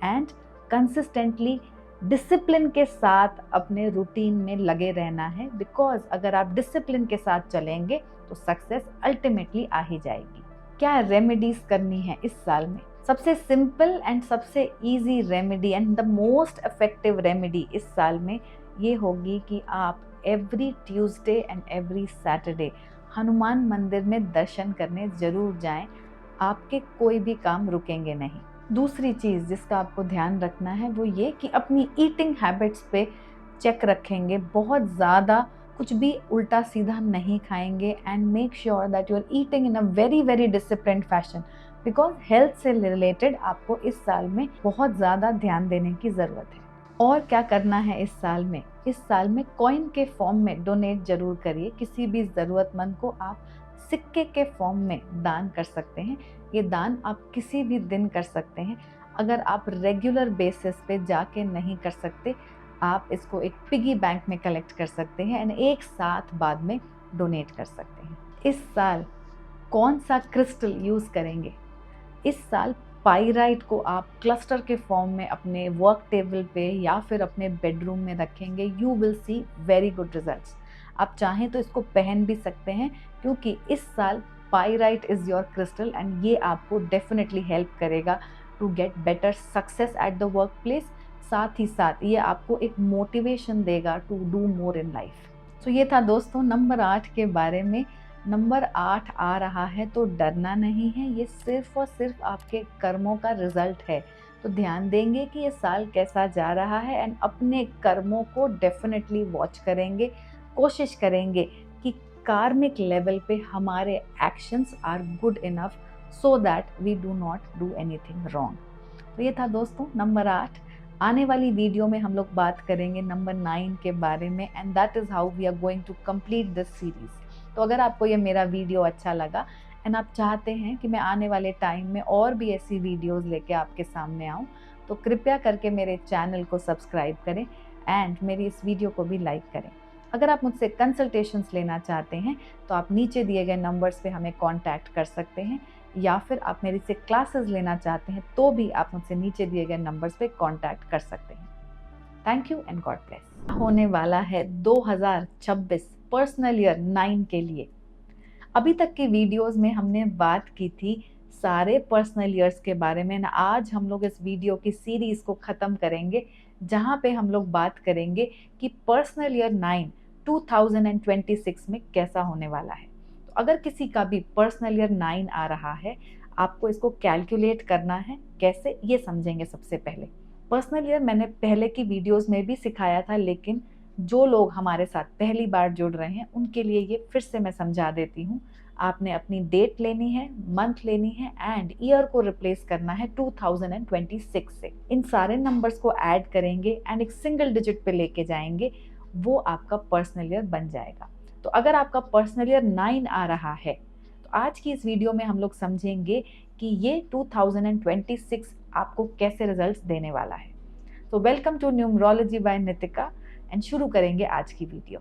[SPEAKER 1] एंड कंसिस्टेंटली डिसिप्लिन के साथ अपने रूटीन में लगे रहना है, बिकॉज अगर आप डिसिप्लिन के साथ चलेंगे तो सक्सेस अल्टीमेटली आ ही जाएगी। क्या रेमेडीज करनी है इस साल में? सबसे सिंपल एंड सबसे easy remedy and the most effective remedy इस साल में ये होगी कि आप every Tuesday and every Saturday Hanuman मंदिर में दर्शन करने ज़रूर जाएं। आपके कोई भी काम रुकेंगे नहीं। दूसरी चीज़ जिसका आपको ध्यान रखना है वो ये कि अपनी ईटिंग हैबिट्स पे चेक रखेंगे, बहुत ज़्यादा कुछ भी उल्टा सीधा नहीं खाएंगे and make sure that you are eating in a very very disciplined fashion, because health से रिलेटेड आपको इस साल में बहुत ज़्यादा ध्यान देने की ज़रूरत है। और क्या करना है इस साल में? इस साल में कॉइन के फॉर्म में डोनेट जरूर करिए। किसी भी ज़रूरतमंद को आप सिक्के के फॉर्म में दान कर सकते हैं। ये दान आप किसी भी दिन कर सकते हैं। अगर आप रेगुलर बेसिस पे जाके नहीं कर सकते, आप इसको एक पिगी बैंक में कलेक्ट कर सकते हैं एंड एक साथ बाद में डोनेट कर सकते हैं। इस साल कौन सा क्रिस्टल यूज़ करेंगे? इस साल पाइराइट को आप क्लस्टर के फॉर्म में अपने वर्क टेबल पे या फिर अपने बेडरूम में रखेंगे। You will C very good results. आप चाहें तो इसको पहन भी सकते हैं, क्योंकि इस साल pyrite is your crystal and ये आपको डेफिनेटली हेल्प करेगा to get better success at the workplace. साथ ही साथ ये आपको एक मोटिवेशन देगा to do more in life. तो ये था दोस्तों नंबर 8 के बारे में। नंबर 8 आ रहा है तो डरना नहीं है, ये सिर्फ और सिर्फ आपके कर्मों का रिजल्ट है। तो ध्यान देंगे कि ये साल कैसा जा रहा है एंड अपने कर्मों को डेफिनेटली वॉच करेंगे। कोशिश करेंगे कि कार्मिक लेवल पे हमारे actions are good enough so that we do not do anything wrong. तो ये था दोस्तों नंबर 8। आने वाली वीडियो में हम लोग बात करेंगे नंबर 9 के बारे में, and that is how we are going to complete this series. तो अगर आपको ये मेरा वीडियो अच्छा लगा एंड आप चाहते हैं कि मैं आने वाले टाइम में और भी ऐसी वीडियोज़ लेके आपके सामने आऊँ, तो कृपया करके मेरे चैनल को सब्सक्राइब करें एंड मेरी इस वीडियो को भी लाइक करें। अगर आप मुझसे कंसल्टेशंस लेना चाहते हैं तो आप नीचे दिए गए नंबर्स पे हमें कांटेक्ट कर सकते हैं, या फिर आप मेरे से क्लासेस लेना चाहते हैं तो भी आप मुझसे नीचे दिए गए नंबर्स पे कांटेक्ट कर सकते हैं। Thank you and God bless. होने वाला है 2026 पर्सनल ईयर 9 के लिए। अभी तक की वीडियोस में हमने बात की थी सारे पर्सनल ईयर्स के बारे में। आज हम लोग इस वीडियो की सीरीज को ख़त्म करेंगे जहाँ पे हम लोग बात करेंगे कि पर्सनल ईयर 9 2026 में कैसा होने वाला है। तो अगर किसी का भी पर्सनल ईयर 9 आ रहा है, आपको इसको कैलकुलेट करना है कैसे, ये समझेंगे। सबसे पहले पर्सनल ईयर मैंने पहले की वीडियोस में भी सिखाया था, लेकिन जो लोग हमारे साथ पहली बार जुड़ रहे हैं उनके लिए ये फिर से मैं समझा देती हूँ। आपने अपनी डेट लेनी है, मंथ लेनी है एंड ईयर को रिप्लेस करना है 2026 से। इन सारे नंबर्स को ऐड करेंगे एंड एक सिंगल डिजिट पे लेके जाएंगे, वो आपका पर्सनल ईयर बन जाएगा। तो अगर आपका पर्सनल ईयर 9 आ रहा है तो आज की इस वीडियो में हम लोग समझेंगे कि ये 2026 आपको कैसे रिजल्ट्स देने वाला है। तो welcome to numerology by Nitika and शुरू करेंगे आज की वीडियो।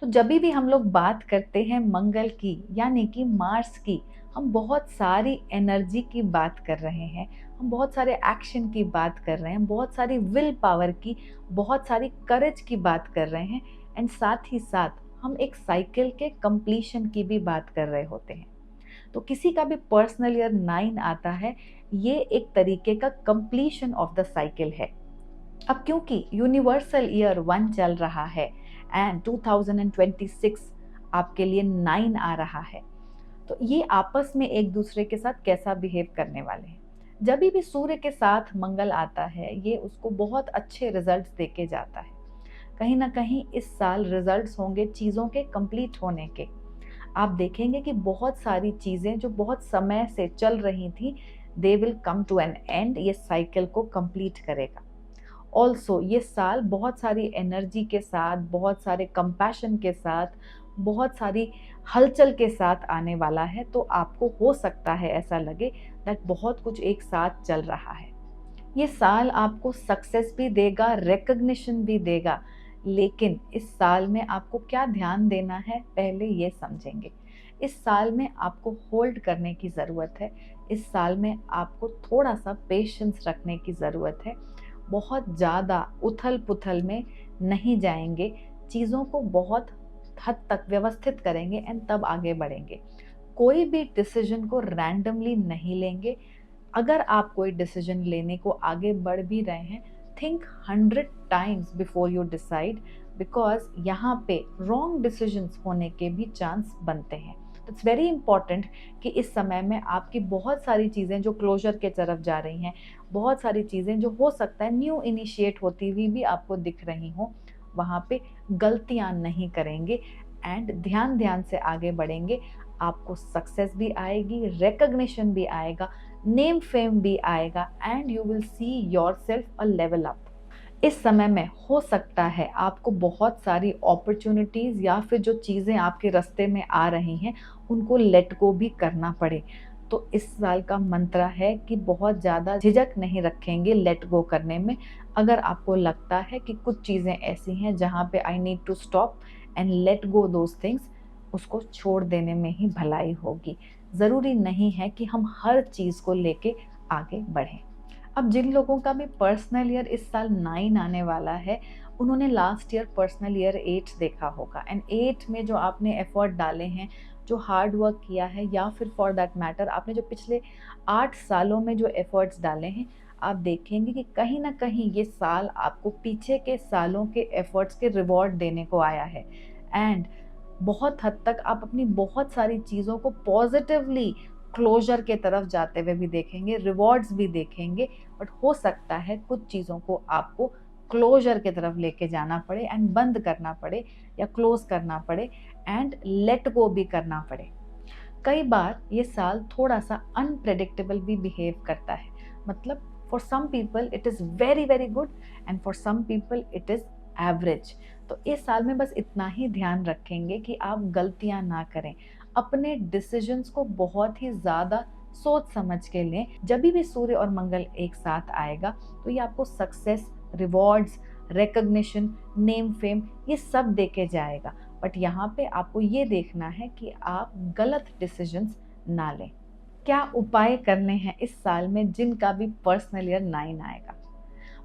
[SPEAKER 1] तो जब भी हम लोग बात करते हैं मंगल की यानी कि मार्स की, हम बहुत सारी एनर्जी की बात कर रहे हैं, हम बहुत सारे एक्शन की बात कर रहे हैं, बहुत सारी विल पावर की, बहुत सारी करेज की बात कर रहे हैं एंड साथ ही साथ हम एक साइकिल के कंप्लीशन की भी बात कर रहे होते हैं। तो किसी का भी पर्सनल ईयर 9 आता है, ये एक तरीके का कंप्लीशन ऑफ द साइकिल है। अब क्योंकि यूनिवर्सल ईयर 1 चल रहा है एंड 2026 आपके लिए 9 आ रहा है, तो ये आपस में एक दूसरे के साथ कैसा बिहेव करने वाले हैं। जब भी सूर्य के साथ मंगल आता है, ये उसको बहुत अच्छे रिजल्ट्स देके जाता है। कहीं ना कहीं इस साल रिजल्ट्स होंगे चीज़ों के कंप्लीट होने के। आप देखेंगे कि बहुत सारी चीज़ें जो बहुत समय से चल रही थी, they will come to an end. ये साइकिल को कंप्लीट करेगा। ऑल्सो ये साल बहुत सारी एनर्जी के साथ, बहुत सारे कंपैशन के साथ, बहुत सारी हलचल के साथ आने वाला है। तो आपको हो सकता है ऐसा लगे दैट बहुत कुछ एक साथ चल रहा है। ये साल आपको सक्सेस भी देगा, रिकग्निशन भी देगा, लेकिन इस साल में आपको क्या ध्यान देना है पहले ये समझेंगे। इस साल में आपको होल्ड करने की ज़रूरत है। इस साल में आपको थोड़ा सा पेशेंस रखने की ज़रूरत है। बहुत ज़्यादा उथल पुथल में नहीं जाएंगे, चीज़ों को बहुत हद तक व्यवस्थित करेंगे एंड तब आगे बढ़ेंगे। कोई भी डिसीजन को रैंडमली नहीं लेंगे। अगर आप कोई डिसीजन लेने को आगे बढ़ भी रहे हैं, think 100 times before you decide, because यहाँ पे रॉन्ग डिसीजंस होने के भी चांस बनते हैं। इट्स वेरी इंपॉर्टेंट कि इस समय में आपकी बहुत सारी चीज़ें जो क्लोजर के तरफ जा रही हैं, बहुत सारी चीज़ें जो हो सकता है न्यू इनिशिएट होती हुई भी आपको दिख रही हों, वहाँ पे गलतियाँ नहीं करेंगे एंड ध्यान से आगे बढ़ेंगे। आपको सक्सेस भी आएगी, रिकग्निशन भी आएगा, नेम फेम भी आएगा and you will see yourself a level up. इस समय में हो सकता है आपको बहुत सारी अपॉर्चुनिटीज़ या फिर जो चीज़ें आपके रास्ते में आ रही हैं उनको लेट गो भी करना पड़े। तो इस साल का मंत्र है कि बहुत ज़्यादा झिझक नहीं रखेंगे लेट गो करने में। अगर आपको लगता है कि कुछ चीज़ें ऐसी हैं जहाँ पे I need to stop and let go those things, उसको छोड़ देने में ही भलाई होगी। ज़रूरी नहीं है कि हम हर चीज़ को लेके आगे बढ़ें। अब जिन लोगों का भी पर्सनल ईयर इस साल 9 आने वाला है, उन्होंने लास्ट ईयर पर्सनल ईयर 8 देखा होगा एंड 8 में जो आपने एफर्ट डाले हैं, जो हार्ड वर्क किया है, या फिर फॉर दैट मैटर आपने जो पिछले 8 सालों में जो एफर्ट्स डाले हैं, आप देखेंगे कि कहीं ना कहीं ये साल आपको पीछे के सालों के एफर्ट्स के रिवॉर्ड देने को आया है एंड बहुत हद तक आप अपनी बहुत सारी चीज़ों को पॉजिटिवली क्लोजर के तरफ जाते हुए भी देखेंगे, रिवॉर्ड्स भी देखेंगे। बट हो सकता है कुछ चीज़ों को आपको क्लोजर की तरफ लेके जाना पड़े एंड बंद करना पड़े या क्लोज करना पड़े एंड लेट गो भी करना पड़े। कई बार ये साल थोड़ा सा अनप्रेडिक्टेबल भी बिहेव करता है, मतलब for some people it is very very good and for some people it is average. तो इस साल में बस इतना ही ध्यान रखेंगे कि आप गलतियां ना करें, अपने डिसीजंस को बहुत ही ज़्यादा सोच समझ के लें। जब भी सूर्य और मंगल एक साथ आएगा तो ये आपको success, rewards, recognition, name fame ये सब दे के जाएगा। बट यहाँ पे आपको ये देखना है कि आप गलत डिसीजंस ना लें। क्या उपाय करने हैं इस साल में जिनका भी पर्सनल ईयर 9 आएगा?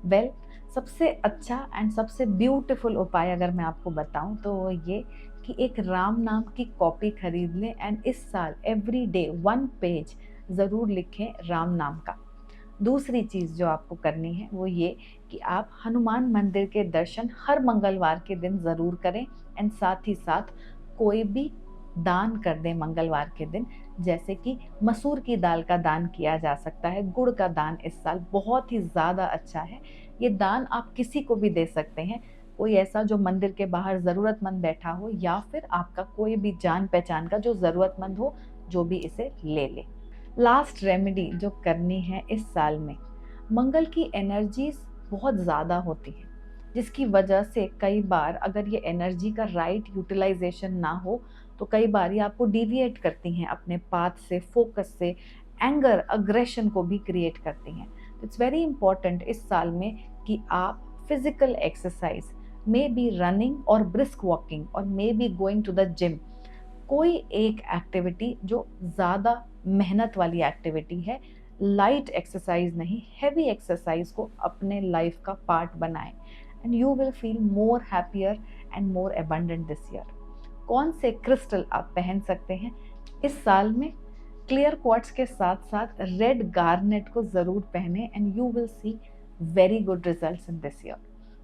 [SPEAKER 1] वेल, सबसे अच्छा एंड सबसे ब्यूटीफुल उपाय अगर मैं आपको बताऊं तो वो ये कि एक राम नाम की कॉपी खरीद लें एंड इस साल एवरी डे 1 पेज ज़रूर लिखें राम नाम का। दूसरी चीज़ जो आपको करनी है वो ये कि आप हनुमान मंदिर के दर्शन हर मंगलवार के दिन ज़रूर करें एंड साथ ही साथ कोई भी दान कर दें मंगलवार के दिन। जैसे कि मसूर की दाल का दान किया जा सकता है, गुड़ का दान इस साल बहुत ही ज़्यादा अच्छा है। ये दान आप किसी को भी दे सकते हैं, कोई ऐसा जो मंदिर के बाहर ज़रूरतमंद बैठा हो या फिर आपका कोई भी जान पहचान का जो ज़रूरतमंद हो, जो भी इसे ले ले। लास्ट रेमेडी जो करनी है इस साल में, मंगल की एनर्जीज बहुत ज़्यादा होती है जिसकी वजह से कई बार अगर ये एनर्जी का राइट यूटिलाइजेशन ना हो तो कई बार ये आपको डिविएट करती हैं अपने पाथ से, फोकस से, एंगर, अग्रेशन को भी क्रिएट करती हैं। तो इट्स वेरी इंपॉर्टेंट इस साल में कि आप physical exercise, may be running और ब्रिस्क वॉकिंग और may be going to the gym, कोई एक एक्टिविटी जो ज़्यादा मेहनत वाली एक्टिविटी है, लाइट एक्सरसाइज नहीं, हैवी एक्सरसाइज को अपने लाइफ का पार्ट बनाएं and you will feel more happier and more abundant this year. कौन से क्रिस्टल आप पहन सकते हैं इस साल में? क्लियर क्वार्ट्ज के साथ साथ रेड गार्नेट को ज़रूर पहने and you will C very good results in this year.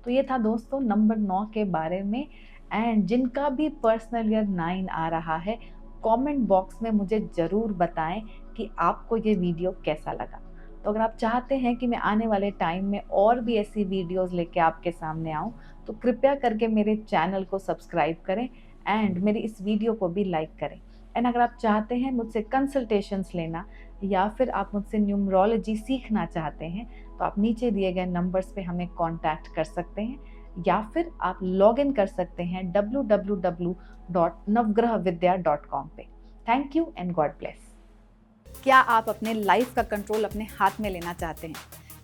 [SPEAKER 1] तो ये था दोस्तों नंबर 9 के बारे में। एंड जिनका भी पर्सनल ईयर 9 आ रहा है, कमेंट बॉक्स में मुझे ज़रूर बताएं कि आपको ये वीडियो कैसा लगा। तो अगर आप चाहते हैं कि मैं आने वाले टाइम में और भी ऐसी वीडियोस लेके आपके सामने आऊँ तो कृपया करके मेरे चैनल को सब्सक्राइब करें एंड मेरी इस वीडियो को भी लाइक करें। एंड अगर आप चाहते हैं मुझसे कंसल्टेशंस लेना या फिर आप मुझसे न्यूमरोलॉजी सीखना चाहते हैं तो आप नीचे दिए गए नंबर्स पे हमें कांटेक्ट कर सकते हैं या फिर आप लॉग इन कर सकते हैं www.navgrahvidya.com पे। Thank you and God bless. क्या आप अपने लाइफ का कंट्रोल अपने हाथ में लेना चाहते हैं?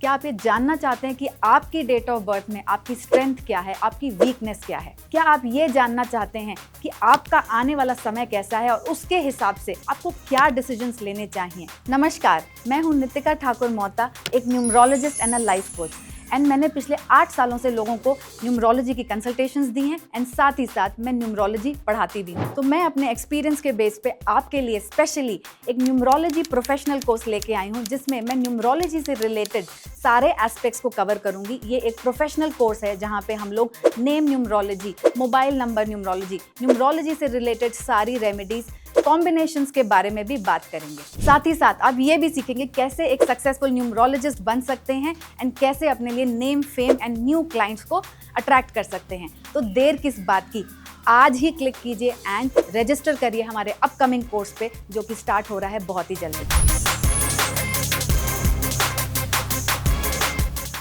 [SPEAKER 1] क्या आप ये जानना चाहते हैं कि आपकी डेट ऑफ बर्थ में आपकी स्ट्रेंथ क्या है, आपकी वीकनेस क्या है? क्या आप ये जानना चाहते हैं कि आपका आने वाला समय कैसा है और उसके हिसाब से आपको क्या डिसीजंस लेने चाहिए? नमस्कार, मैं हूँ नितिका ठाकुर मोहता, एक numerologist and a life coach. And मैंने पिछले 8 सालों से लोगों को न्यूमरोलॉजी की कंसल्टेशंस दी हैं एंड साथ ही साथ मैं न्यूमरोलॉजी पढ़ाती भी हूँ। तो मैं अपने एक्सपीरियंस के बेस पे आपके लिए स्पेशली एक न्यूमरोलॉजी प्रोफेशनल कोर्स लेके आई हूँ जिसमें मैं न्यूमरोलॉजी से रिलेटेड सारे एस्पेक्ट्स को कवर करूंगी। ये एक प्रोफेशनल कोर्स है जहाँ पे हम लोग name numerology, mobile number numerology, numerology से रिलेटेड सारी रेमेडीज, कॉम्बिनेशंस के बारे में भी बात करेंगे। साथ ही साथ आप ये भी सीखेंगे कैसे एक सक्सेसफुल न्यूमरोलॉजिस्ट बन सकते हैं एंड कैसे अपने लिए name, fame and new clients को अट्रैक्ट कर सकते हैं। तो देर किस बात की, आज ही क्लिक कीजिए एंड रजिस्टर करिए हमारे अपकमिंग कोर्स पे जो कि स्टार्ट हो रहा है बहुत ही जल्दी।